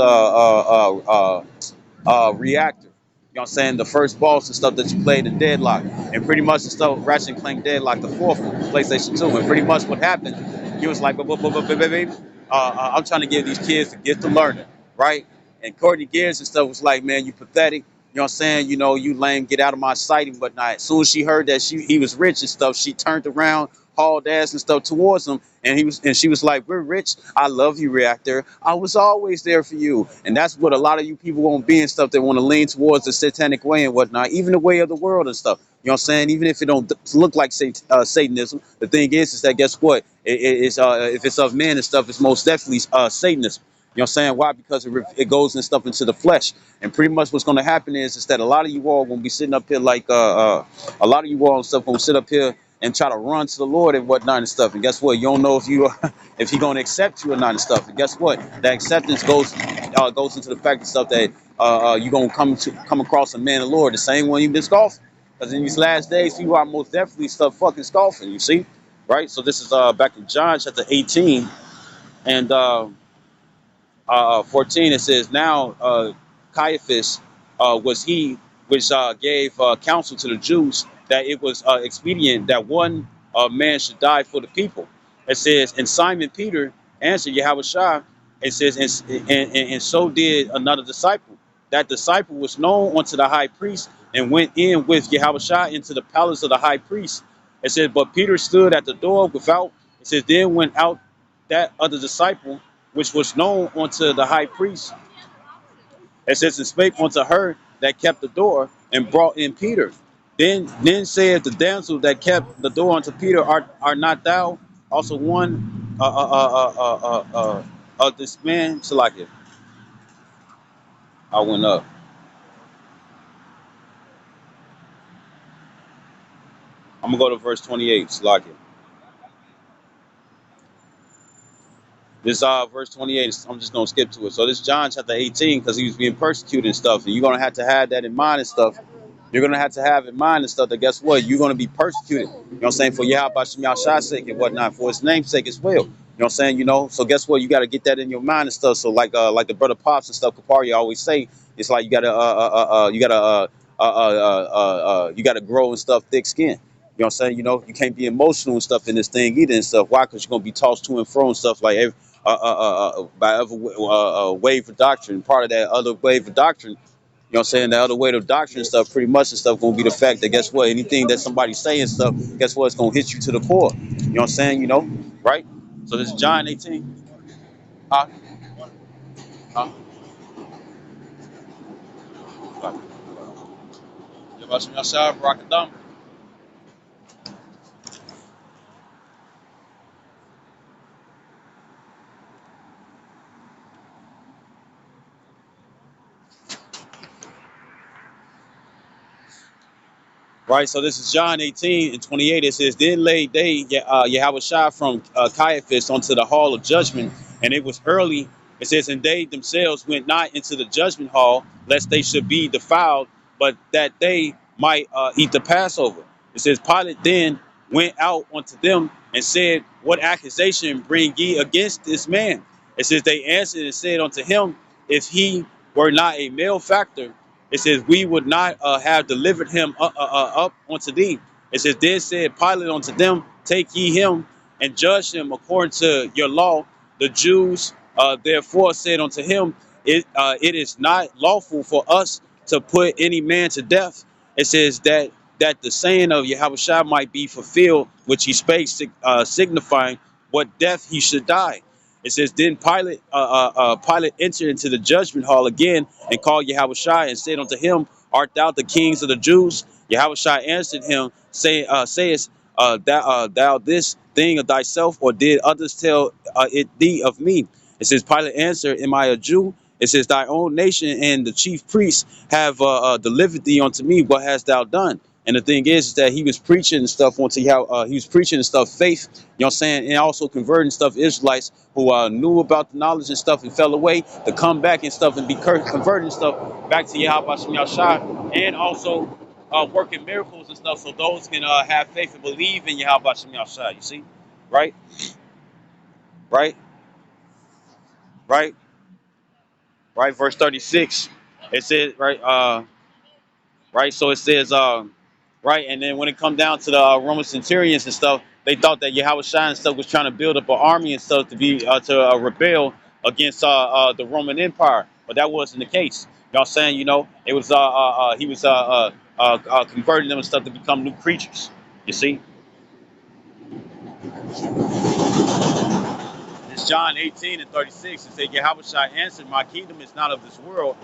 Reactor. You know what I'm saying? The first boss and stuff that you played in Deadlock. And pretty much the stuff Ratchet and Clank Deadlock, the fourth one, PlayStation 2. And pretty much what happened, he was like, baby, I'm trying to give these kids the gift of learning, right? And Courtney Gears and stuff was like, man, you pathetic. You know what I'm saying? You lame, get out of my sight and whatnot. As soon as she heard that he was rich and stuff, she turned around, hauled ass and stuff towards him, and she was like, we're rich. I love you, Reactor. I was always there for you. And that's what a lot of you people won't be and stuff that want to lean towards the satanic way and whatnot, even the way of the world and stuff. You know what I'm saying? Even if it don't look like Satanism, the thing is that guess what? It's if it's of men and stuff, it's most definitely Satanism. You know what I'm saying? Why? Because it goes and stuff into the flesh. And pretty much what's going to happen is that a lot of you all going to be sitting up here like, a lot of you all and stuff going to sit up here and try to run to the Lord and whatnot and stuff. And guess what? You don't know if you if He gonna accept you or not and stuff. And guess what? That acceptance goes into the fact and stuff that you gonna come across a man of the Lord, the same one you've been scoffing. Because in these last days, people are most definitely stuff fucking scoffing. You see, right? So this is back in John chapter 18 and 14. It says, now Caiaphas was he which gave counsel to the Jews that it was expedient that one man should die for the people. It says, and Simon Peter answered Yahushua. It says, and so did another disciple. That disciple was known unto the high priest and went in with Yahushua into the palace of the high priest. It says, but Peter stood at the door without. It says, then went out that other disciple which was known unto the high priest. It says, and spake unto her that kept the door, and brought in Peter. Then said the damsel that kept the door unto Peter, Art not thou also one of this man? Salakia. I went up. I'm gonna go to verse 28. Salakia. This verse 28, I'm just gonna skip to it. So this John chapter 18, because he was being persecuted and stuff, and you're gonna have to have that in mind and stuff. You're gonna have to have in mind and stuff that guess what? You're gonna be persecuted. You know what I'm saying? For Yahweh Shem's sake and whatnot, for his name's sake as well. You know what I'm saying? You know, so guess what? You gotta get that in your mind and stuff. So like the brother Pops and stuff, Kapari always say, it's like you gotta grow and stuff thick skin. You know what I'm saying? You know, you can't be emotional and stuff in this thing either and stuff. Why? Because you're gonna be tossed to and fro and stuff like by other wave of doctrine. Part of that other wave of doctrine, you know what I'm saying? The other wave of doctrine and stuff, pretty much and stuff, gonna be the fact that guess what? Anything that somebody's saying stuff, guess what? It's gonna hit you to the core. You know what I'm saying? You know, right? So this is John 18. Huh? Huh? Right, so this is John 18 and 28. It says, then laid they Yahushua from Caiaphas onto the hall of judgment, and it was early. It says, and they themselves went not into the judgment hall, lest they should be defiled, but that they might eat the Passover. It says, Pilate then went out unto them and said, what accusation bring ye against this man? It says, they answered and said unto him, if he were not a malefactor, it says, we would not have delivered him up unto thee. It says, then said Pilate unto them, take ye him and judge him according to your law. The Jews therefore said unto him, it is not lawful for us to put any man to death. It says that the saying of Yahushua might be fulfilled, which he spake, signifying what death he should die. It says, then Pilate entered into the judgment hall again and called Yahushua and said unto him, art thou the kings of the Jews? Yahushua answered him, sayest thou this thing of thyself, or did others tell it thee of me? It says, Pilate answered, am I a Jew? It says, thy own nation and the chief priests have delivered thee unto me. What hast thou done? And the thing is that he was preaching and stuff onto how he was preaching and stuff faith, you know what I'm saying, and also converting stuff Israelites who knew about the knowledge and stuff and fell away to come back and stuff and be converting stuff back to Yahweh Shem Yahshua, and also working miracles and stuff so those can have faith and believe in Yahweh Shem Yahshua. You see, right, right, right, right. Verse 36. It says right. So it says right, and then when it come down to the Roman centurions and stuff, they thought that Yahushua and stuff was trying to build up an army and stuff to be to rebel against the Roman Empire, but that wasn't the case. You know what I'm saying? You know, it was he was converting them and stuff to become new creatures. You see, it's John 18 and 36. It said, Yahushua answered, my kingdom is not of this world.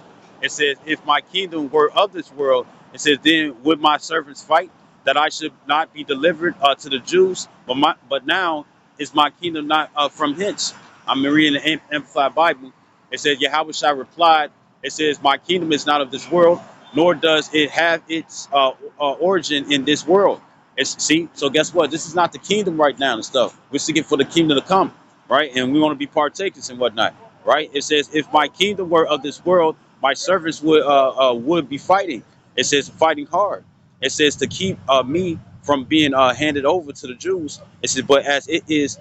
It says, if my kingdom were of this world, it says, then would my servants fight that I should not be delivered to the Jews? But now is my kingdom not from hence. I'm reading the Amplified Bible. It says, Yahushua replied, it says, my kingdom is not of this world, nor does it have its origin in this world. See, so guess what? This is not the kingdom right now and stuff. We're seeking for the kingdom to come, right? And we want to be partakers and whatnot, right? It says, if my kingdom were of this world, my servants would be fighting. It says fighting hard. It says to keep me from being handed over to the Jews. It says, but as it is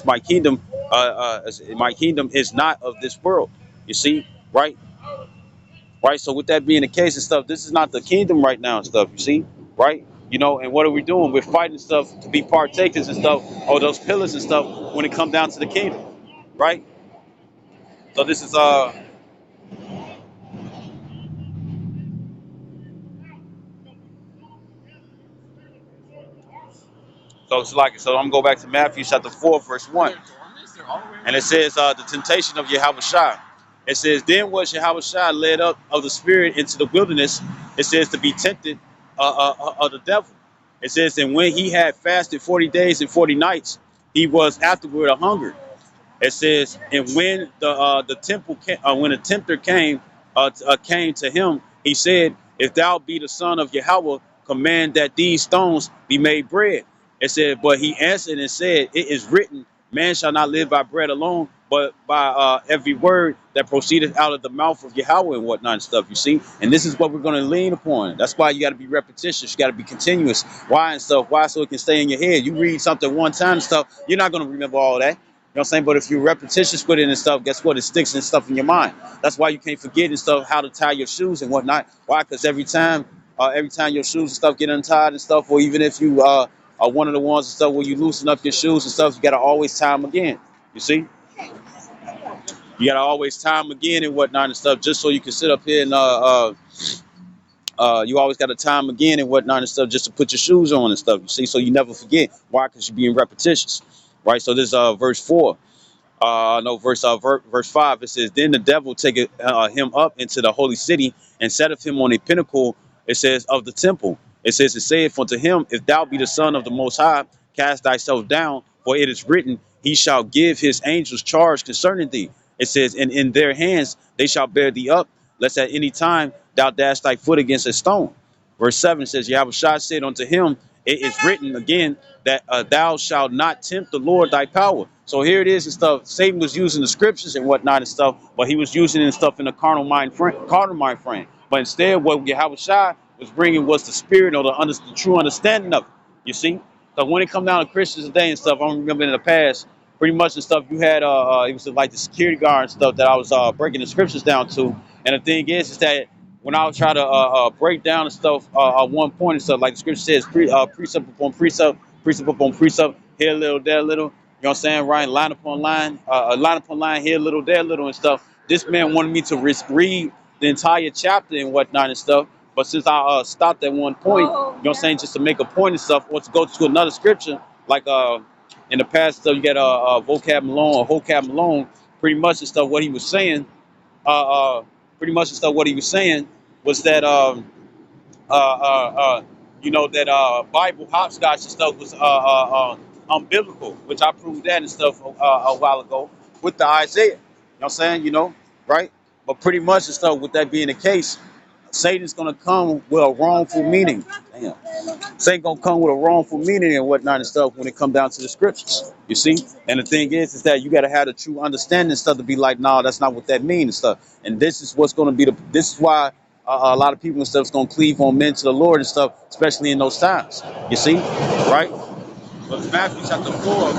my kingdom is not of this world. You see, right? Right. So with that being the case and stuff, this is not the kingdom right now and stuff. You see, right? You know, and what are we doing? We're fighting stuff to be partakers and stuff, or those pillars and stuff when it comes down to the kingdom, right? So this is so it's like so. I'm gonna go back to Matthew chapter 4, verse 1, and it says the temptation of Yahweh Shai. It says, then was Yahweh Shai led up of the spirit into the wilderness. It says to be tempted of the devil. It says, and when he had fasted 40 days and 40 nights, he was afterward a hunger. It says, and when when the tempter came to him, he said, if thou be the son of Yahweh, command that these stones be made bread. It said, but he answered and said, it is written, man shall not live by bread alone, but by every word that proceedeth out of the mouth of Yahweh and whatnot and stuff, you see. And this is what we're going to lean upon. That's why you got to be repetitious. You got to be continuous. Why and stuff? Why? So it can stay in your head. You read something one time and stuff, you're not going to remember all that. You know what I'm saying? But if you're repetitious with it and stuff, guess what? It sticks and stuff in your mind. That's why you can't forget and stuff how to tie your shoes and whatnot. Why? Because every time your shoes and stuff get untied and stuff, or even if you are one of the ones and stuff where you loosen up your shoes and stuff, you gotta always tie them again. You see? You gotta always tie them again and whatnot and stuff, just so you can sit up here and you always gotta tie them again and whatnot and stuff, just to put your shoes on and stuff. You see? So you never forget. Why? Because you're being repetitious, right? So this verse 4. No, verse 5, it says, then the devil taketh him up into the holy city and setteth him on a pinnacle, it says, of the temple. It says, it saith unto him, if thou be the son of the most high, cast thyself down, for it is written, he shall give his angels charge concerning thee. It says, and in their hands they shall bear thee up, lest at any time thou dash thy foot against a stone. Verse 7 says, Yahweh Shai said unto him, it is written again that thou shalt not tempt the Lord thy power. So here it is and stuff. Satan was using the scriptures and whatnot and stuff, but he was using it and stuff in a carnal mind frame. But instead, what Yahweh Shai was bringing was the spirit or the true understanding of it. You see? So when it come down to Christians today and stuff, I remember in the past, pretty much and stuff, you had it was like the security guard and stuff that I was breaking the scriptures down to. And the thing is that when I would try to break down and stuff one point and stuff, like the scripture says, precept upon precept, precept upon precept, here a little, there a little, you know what I'm saying, right? Line upon line, here a little, there a little and stuff. This man wanted me to read the entire chapter and whatnot and stuff. But since I stopped at one point, you know what I'm saying, just to make a point and stuff, or to go to another scripture, like in the past, stuff you get vocab Malone or vocab Malone, pretty much and stuff, what he was saying, uh, uh, pretty much and stuff, what he was saying was that uh, uh, you know that Bible hopscotch and stuff was unbiblical, which I proved that and stuff a while ago with the Isaiah. You know what I'm saying? You know, right? But pretty much and stuff, with that being the case, Satan's gonna come with a wrongful meaning. Damn. Satan gonna come with a wrongful meaning and whatnot and stuff when it come down to the scriptures. You see? And the thing is that you gotta have the true understanding and stuff to be like, nah, that's not what that means and stuff. And this is what's gonna be this is why a lot of people and stuff is gonna cleave on men to the Lord and stuff, especially in those times. You see? Right? But Matthew chapter 4.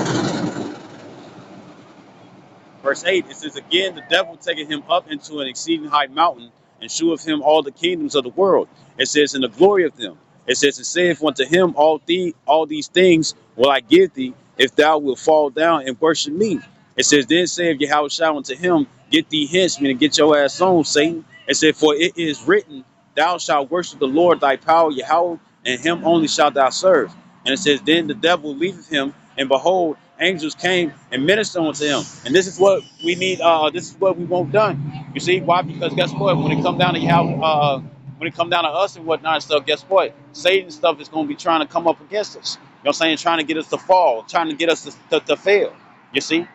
Verse 8, it says, again, the devil taketh him up into an exceeding high mountain, and sheweth him all the kingdoms of the world. It says, in the glory of them. It says, and saith unto him, all these things will I give thee, if thou wilt fall down and worship me. It says, then saith Yahweh Shai unto him, get thee hence, meaning get your ass on, Satan. It said, for it is written, thou shalt worship the Lord thy power, Yahweh, and him only shalt thou serve. And it says, then the devil leaveth him, and behold, angels came and ministered unto him. And this is what we need. This is what we want done. You see why? Because guess what? When it come down to when it come down to us and whatnot and stuff, guess what? Satan stuff is going to be trying to come up against us. You know what I'm saying? Trying to get us to fall, trying to get us to fail. You see,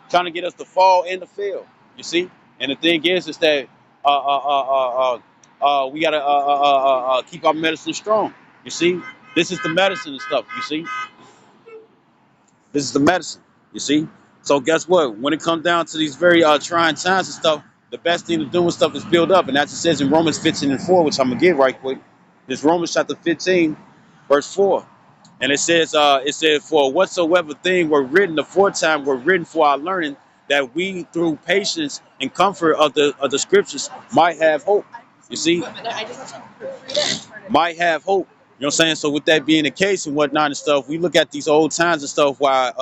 trying to get us to fall and to fail. You see, and the thing is that we gotta keep our medicine strong. You see, This is the medicine and stuff. You see, this is the medicine. You see. So guess what? When it comes down to these very trying times and stuff, the best thing to do and stuff is build up, and that's what it says in Romans 15:4, which I'm gonna get right quick. This Romans chapter 15, verse 4. And it said, for whatsoever thing were written aforetime were written for our learning, that we through patience and comfort of the scriptures might have hope. You see, might have hope. You know what I'm saying? So with that being the case and whatnot and stuff, we look at these old times and stuff why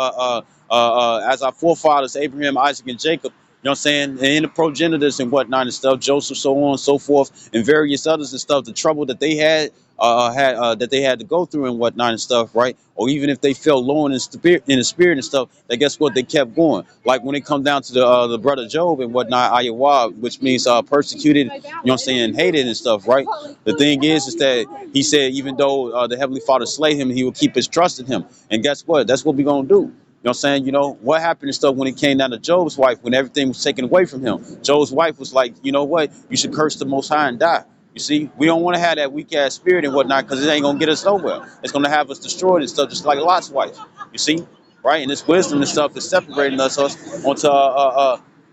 as our forefathers, Abraham, Isaac, and Jacob, you know what I'm saying, and in the progenitors and whatnot and stuff, Joseph, so on and so forth, and various others and stuff, the trouble that they had to go through and whatnot and stuff, right? Or even if they felt low in the spirit and stuff, that guess what? They kept going. Like when it come down to the brother Job and whatnot, Ayawa, which means persecuted, you know what I'm saying, hated and stuff, right? The thing is that he said even though the Heavenly Father slay him, he will keep his trust in him. And guess what? That's what we're gonna do. You know what I'm saying? You know, what happened and stuff when it came down to Job's wife, when everything was taken away from him. Job's wife was like, you know what? You should curse the Most High and die. You see, we don't want to have that weak ass spirit and whatnot because it ain't gonna get us nowhere. It's gonna have us destroyed and stuff, just like Lot's wife. You see, right? And this wisdom and stuff is separating us onto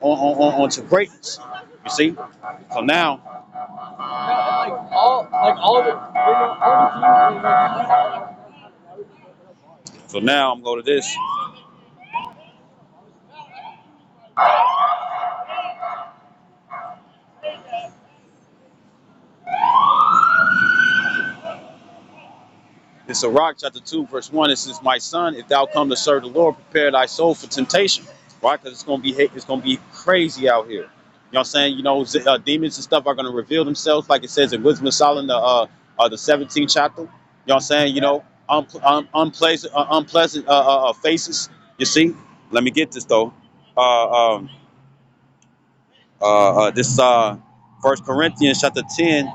onto greatness. You see, so now, so now I'm going to this. It's Sirach chapter 2, verse 1. It says, my son, if thou come to serve the Lord, prepare thy soul for temptation. Right? Because it's gonna be crazy out here. You know what I'm saying? You know, demons and stuff are gonna reveal themselves, like it says in Wisdom of Solomon, the 17th chapter. You know what I'm saying? You know, unpleasant faces. You see? Let me get this though. This First Corinthians chapter 10.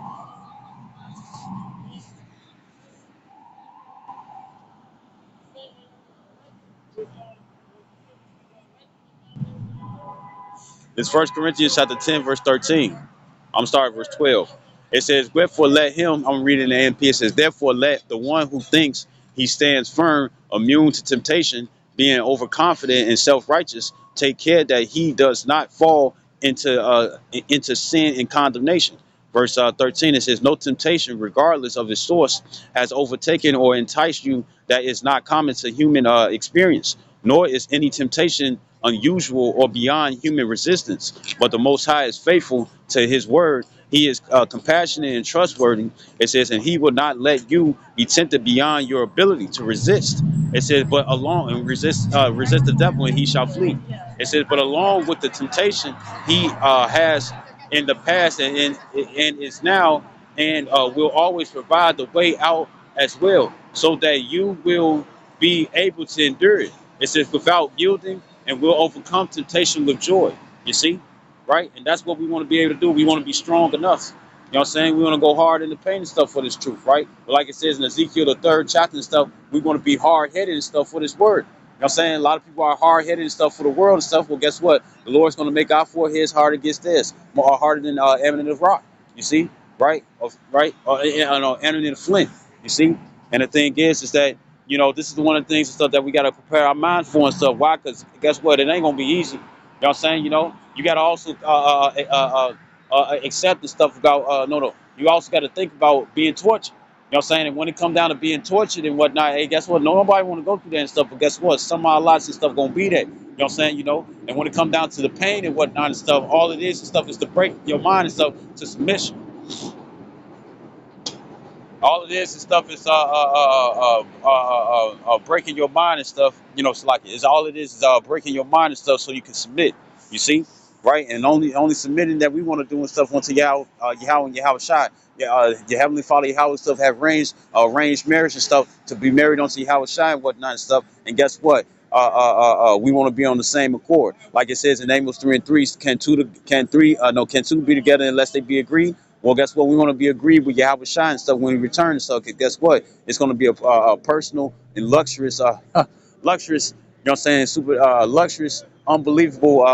It's First Corinthians chapter 10, verse 13. I'm starting verse 12. It says, wherefore let him, I'm reading the NP, it says, therefore let the one who thinks he stands firm, immune to temptation, being overconfident and self-righteous, take care that he does not fall into sin and condemnation. Verse 13, it says, no temptation, regardless of its source, has overtaken or enticed you that is not common to human experience, nor is any temptation unusual or beyond human resistance. But the Most High is faithful to his word. He is compassionate and trustworthy. It says, and he will not let you be tempted beyond your ability to resist. It says, but along and resist the devil and he shall flee. It says, but along with the temptation he has in the past and is now and will always provide the way out as well, so that you will be able to endure it. It says, without yielding, and we'll overcome temptation with joy. You see? Right? And that's what we want to be able to do. We want to be strong enough. You know what I'm saying? We want to go hard in the pain and stuff for this truth, right? But like it says in Ezekiel, the 3rd chapter and stuff, we want to be hard-headed and stuff for this word. You know what I'm saying? A lot of people are hard-headed and stuff for the world and stuff. Well, guess what? The Lord's going to make our foreheads hard against this, more harder than eminent of rock. You see? Right? Right? Eminent of flint. You see? And the thing is that, you know, this is one of the things and stuff that we got to prepare our mind for and stuff. Why? Because guess what? It ain't going to be easy. You know what I'm saying? You know, you got to also accept the stuff about, no. You also got to think about being tortured. You know what I'm saying? And when it comes down to being tortured and whatnot, hey, guess what? Nobody want to go through that and stuff, but guess what? Some of our lots and stuff going to be there. You know what I'm saying? You know, and when it comes down to the pain and whatnot and stuff, all it is and stuff is to break your mind and stuff to submission. All of this and stuff is breaking your mind and stuff. You know, it's like it's all it is breaking your mind and stuff so you can submit. You see, right? And only submitting that we want to do and stuff once Yahweh and Yahweh Shai. Yeah, your Heavenly Father Yahweh and stuff have arranged marriage and stuff to be married onto Yahweh Shai and whatnot and stuff. And guess what? We want to be on the same accord. Like it says in Amos 3 and 3, can two be together unless they be agreed? Well, guess what? We want to be agreed with Yahweh Shai and stuff when we return and stuff. Guess what? It's going to be a personal and luxurious, luxurious, you know what I'm saying, super luxurious, unbelievable,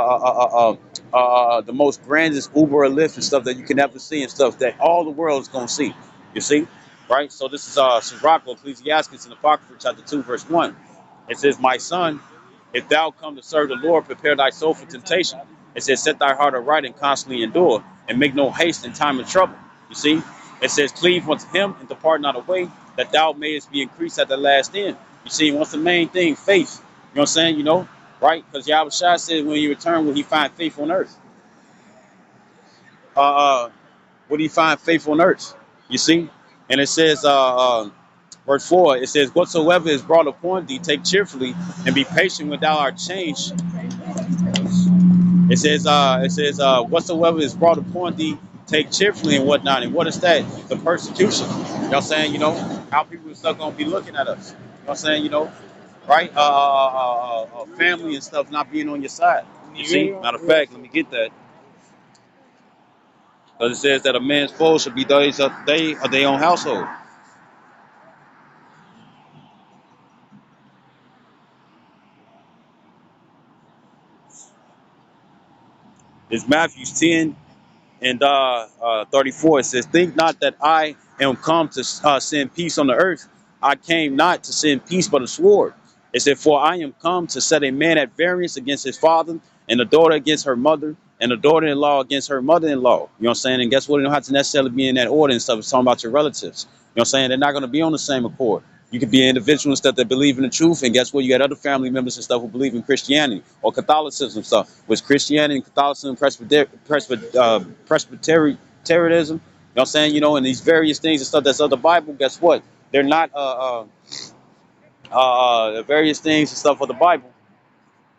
the most grandest Uber or Lyft and stuff that you can ever see and stuff that all the world is going to see. You see? right? So this is Sirach, Ecclesiastes in Apocrypha chapter 2, verse 1. It says, my son, if thou come to serve the Lord, prepare thy soul for temptation. It says, set thy heart aright and constantly endure, and make no haste in time of trouble. You see? It says, cleave unto him and depart not away, that thou mayest be increased at the last end. You see, what's the main thing? Faith. You know what I'm saying? You know, right? Because Yahweh Shai said when he return, will he find faith on earth? Will he find faith on earth? You see? And it says, verse 4, it says, whatsoever is brought upon thee, take cheerfully, and be patient when thou art changed. Whatsoever is brought upon thee, take cheerfully and whatnot. And what is that? The persecution. You know what I'm saying? You know, how people are still going to be looking at us. You know what I'm saying? You know, right? Family and stuff not being on your side. You see? Matter of fact, let me get that. Because it says that a man's foe should be those of their own household. It's Matthew 10 and 34. It says, think not that I am come to send peace on the earth. I came not to send peace but a sword. It said, for I am come to set a man at variance against his father, and a daughter against her mother, and a daughter-in-law against her mother-in-law. You know what I'm saying? And guess what? You don't have to necessarily be in that order and stuff. It's talking about your relatives. You know what I'm saying? They're not going to be on the same accord. You could be an individual and stuff that believe in the truth, and guess what? You got other family members and stuff who believe in Christianity or Catholicism stuff. Which Christianity and Catholicism, Presbyterianism, you know what I'm saying? You know, and these various things and stuff that's of the Bible. Guess what? They're not the various things and stuff of the Bible.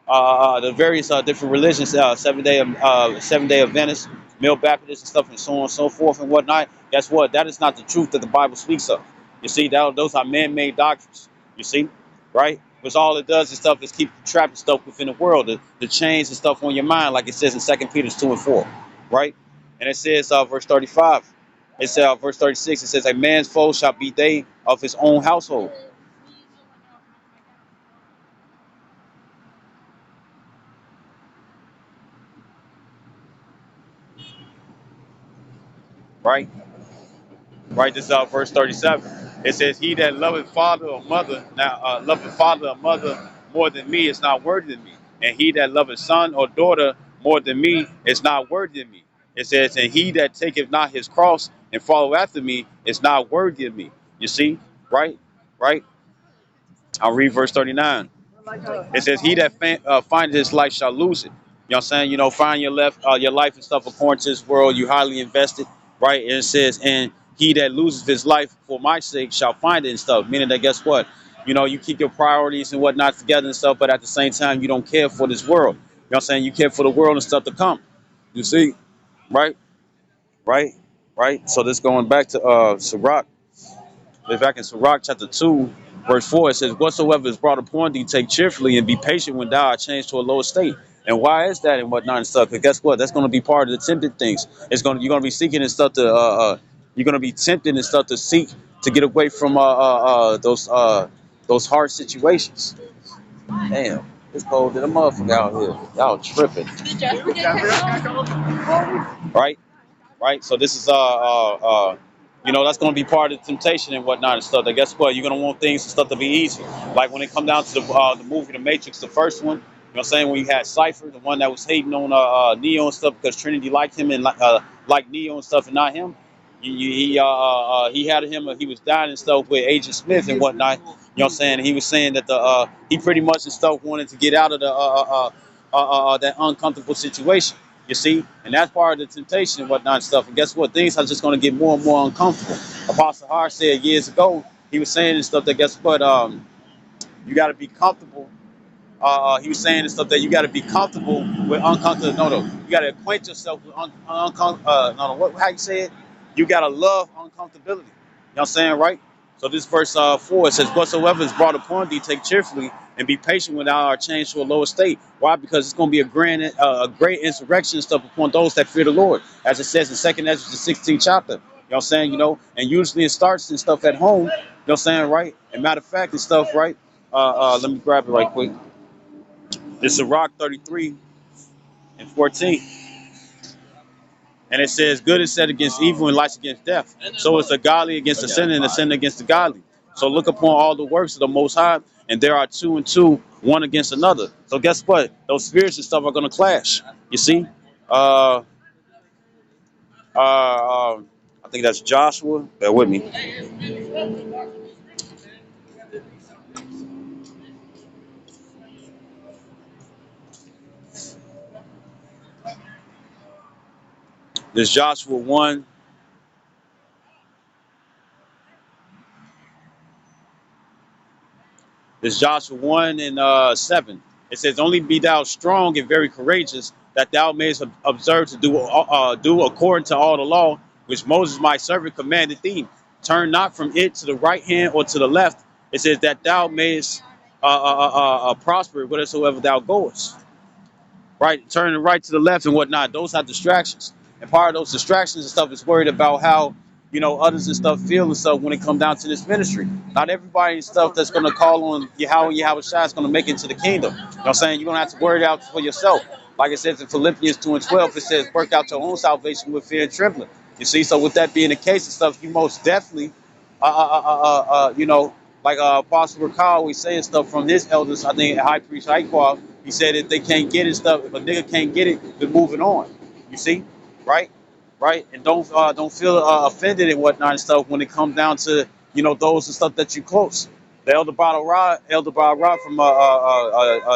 The various different religions, Seven Day Adventists, Mill Baptists and stuff, and so on and so forth and whatnot. Guess what? That is not the truth that the Bible speaks of. You see, those are man-made doctrines. You see, right? Because all it does is stuff is keep trapping stuff within the world, the chains and stuff on your mind, like it says in 2 Peter 2 and 4, right? And it says, verse 35. It says, verse 36. It says, a man's foe shall be they of his own household. Right? Right, this is verse 37. It says, he that loveth father or mother, loveth father or mother more than me is not worthy of me. And he that loveth son or daughter more than me is not worthy of me. It says, and he that taketh not his cross and follow after me is not worthy of me. You see, right? Right? I'll read verse 39. It says, he that findeth his life shall lose it. You know what I'm saying? You know, find your life and stuff according to this world, you highly invested, right? And it says, and he that loses his life for my sake shall find it and stuff. Meaning that guess what? You know, you keep your priorities and whatnot together and stuff, but at the same time, you don't care for this world. You know what I'm saying? You care for the world and stuff to come. You see? Right? Right? Right? So this going back to Sirach. Back in Sirach chapter 2, verse 4, it says, whatsoever is brought upon thee, take cheerfully and be patient when thou art changed to a lower state. And why is that and whatnot and stuff? Because guess what? That's going to be part of the tempted things. You're going to be seeking and stuff to, you're going to be tempted and stuff to seek to get away from those hard situations. Damn, it's cold than a motherfucker out here. Y'all tripping. Right? Right? So this is you know, that's going to be part of the temptation and whatnot and stuff. That guess what? You're going to want things and stuff to be easy. Like when it come down to the movie The Matrix, the first one. You know what I'm saying? When you had Cypher, the one that was hating on Neo and stuff because Trinity liked him and liked Neo and stuff and not him. He had him. He was dying and stuff with Agent Smith and whatnot. You know what I'm saying? He was saying that he pretty much and stuff wanted to get out of that uncomfortable situation. You see, and that's part of the temptation and whatnot and stuff. And guess what? Things are just going to get more and more uncomfortable. Apostle Har said years ago, he was saying and stuff that guess what? You got to be comfortable. He was saying and stuff that you got to be comfortable with uncomfortable. No, you got to acquaint yourself with uncomfortable. How you say it? You got to love uncomfortability. You know what I'm saying, right? So this verse 4, it says, whatsoever is brought upon thee, take cheerfully and be patient when thou art changed to a lower state. Why? Because it's going to be a great insurrection and stuff upon those that fear the Lord. As it says in 2 Ezra, the 16th chapter. You know what I'm saying? You know, and usually it starts and stuff at home. You know what I'm saying, right? And matter of fact and stuff, right? Let me grab it right quick. It's Sirach 33 and 14. And it says, good is set against evil and light against death. So it's the godly against the sinner and the sinner against the godly. So look upon all the works of the Most High, and there are two and two, one against another. So guess what? Those spirits and stuff are going to clash. You see? Uh, I think that's Joshua. Bear with me. There's Joshua 1. There's Joshua 1 and 7. It says, only be thou strong and very courageous, that thou mayest observe to do according to all the law, which Moses my servant commanded thee. Turn not from it to the right hand or to the left. It says that thou mayest prosper whithersoever thou goest. Right, turning right to the left and whatnot. Those are distractions, and part of those distractions and stuff is worried about how others and stuff feel and stuff when it comes down to this ministry. Not everybody and stuff that's going to call on Yahweh and Yahweh Shai is going to make it into the kingdom. You know what I'm saying? You're going to have to worry it out for yourself. Like it says in Philippians 2 and 12, it says, work out your own salvation with fear and trembling. You see, so with that being the case and stuff, you most definitely, like Apostle Rakal always saying stuff from his elders, I think High Priest Iquan, he said if they can't get it stuff, if a nigga can't get it, they're moving on. You see, right? Right? And don't feel offended and whatnot and stuff when it comes down to those and stuff that you close. The Elder Bob Rod from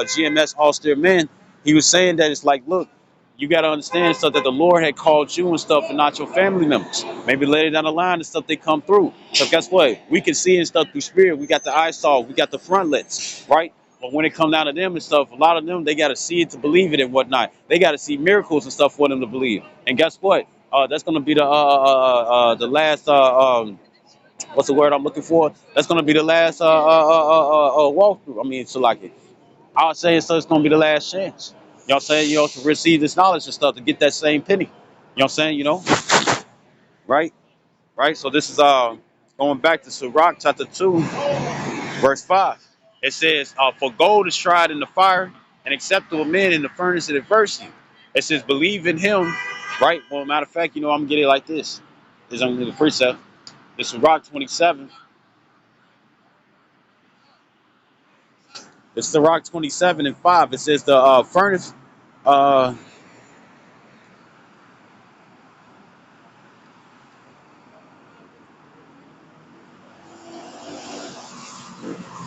GMS Austere Men, he was saying that it's like, look, you got to understand stuff that the Lord had called you and stuff and not your family members. Maybe later down the line and stuff they come through. So guess what? We can see and stuff through spirit. We got the eyesall. We got the frontlets, right? But when it comes down to them and stuff, a lot of them, they got to see it to believe it and whatnot. They got to see miracles and stuff for them to believe. And guess what? That's going to be the last, what's the word I'm looking for? That's going to be the last walkthrough. I mean, so like it. I would say so it's going to be the last chance. You know what I'm saying? To receive this knowledge and stuff, to get that same penny. You know what I'm saying? Right? Right? So this is going back to Sirach chapter 2, verse 5. It says, for gold is tried in the fire, and acceptable men in the furnace of adversity. It says, believe in him, right? Well, matter of fact, I'm going to get it like this. This is under the precept. It's Sirach 27. It's Sirach 27 and 5. It says the furnace,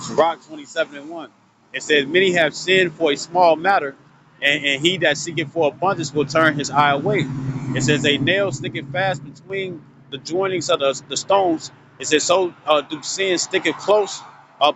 Sirach 27 and 1. It says, many have sinned for a small matter, and he that seeketh for abundance will turn his eye away. It says, a nail sticketh fast between the joinings of the stones. It says, so do sin sticketh close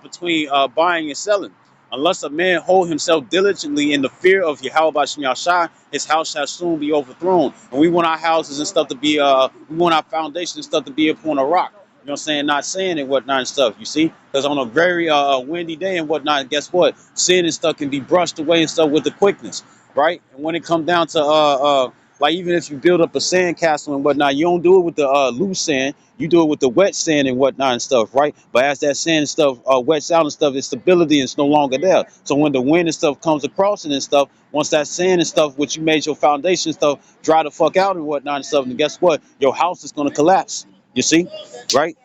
between buying and selling. Unless a man hold himself diligently in the fear of Yahweh Bashem Yahshai, his house shall soon be overthrown. And we want our houses and stuff to be, we want our foundation and stuff to be upon a rock. You know what I'm saying? Not saying and whatnot and stuff, you see? Because on a very windy day and whatnot, guess what? Sin and stuff can be brushed away and stuff with the quickness, right? And when it comes down to, like even if you build up a sand castle and whatnot, you don't do it with the loose sand. You do it with the wet sand and whatnot and stuff, right? But as that sand and stuff wets out and stuff, its stability is no longer there. So when the wind and stuff comes across it and stuff, once that sand and stuff, which you made your foundation and stuff, dry the fuck out and whatnot and stuff, and guess what? Your house is going to collapse. You see, right?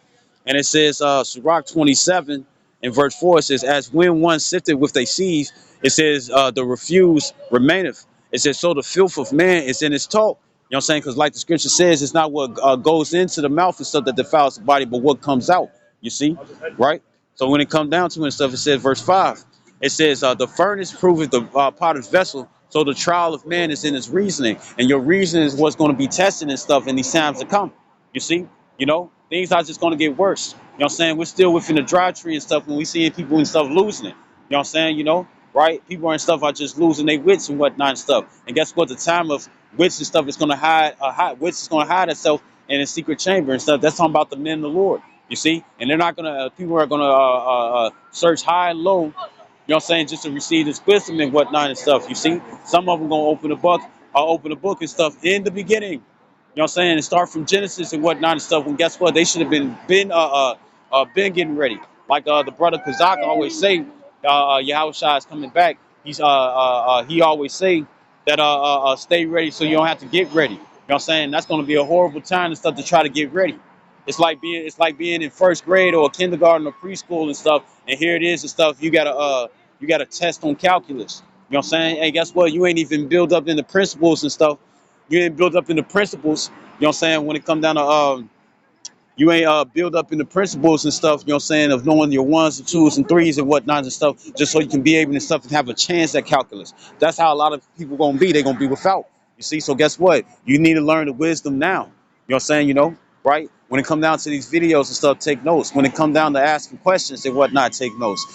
And it says, Sirach 27 in verse 4, it says, as when one sifted with a sieve, it says, the refuse remaineth. It says, so the filth of man is in his talk. You know what I'm saying? Because like the scripture says, it's not what goes into the mouth and stuff that defiles the body, but what comes out. You see, right? So when it comes down to it and stuff, it says, verse 5, it says, the furnace proveth the potter's vessel. So the trial of man is in his reasoning. And your reasoning is what's going to be tested and stuff in these times to come. You see? Things are just going to get worse. You know what I'm saying? We're still within the dry tree and stuff when we see people and stuff losing it. You know what I'm saying? Right? People and stuff are just losing their wits and whatnot and stuff. And guess what? The time of wits and stuff is going to wits is going to hide itself in a secret chamber and stuff. That's talking about the men of the Lord. You see? And they're not going to, people are going to search high and low, you know what I'm saying, just to receive this wisdom and whatnot and stuff. You see? Some of them going to open the book and stuff in the beginning. You know what I'm saying? And start from Genesis and whatnot and stuff. And guess what? They should have been getting ready. Like the brother Kazak always say, Yahweh Shai is coming back. He always say that stay ready so you don't have to get ready. what I'm saying? That's gonna be a horrible time and stuff to try to get ready. It's like being in first grade or kindergarten or preschool and stuff, and here it is and stuff. You got a test on calculus. You know what I'm saying? Hey, guess what? You ain't even built up in the principles and stuff. You ain't built up in the principles. You know what I'm saying? When it come down to you ain't build up in the principles and stuff, you know what I'm saying, of knowing your ones and twos and threes and whatnot and stuff, just so you can be able to stuff and have a chance at calculus. That's how a lot of people gonna be. They're gonna be without. You see, so guess what? You need to learn the wisdom now. You know what I'm saying, right? When it come down to these videos and stuff, take notes. When it come down to asking questions and whatnot, take notes.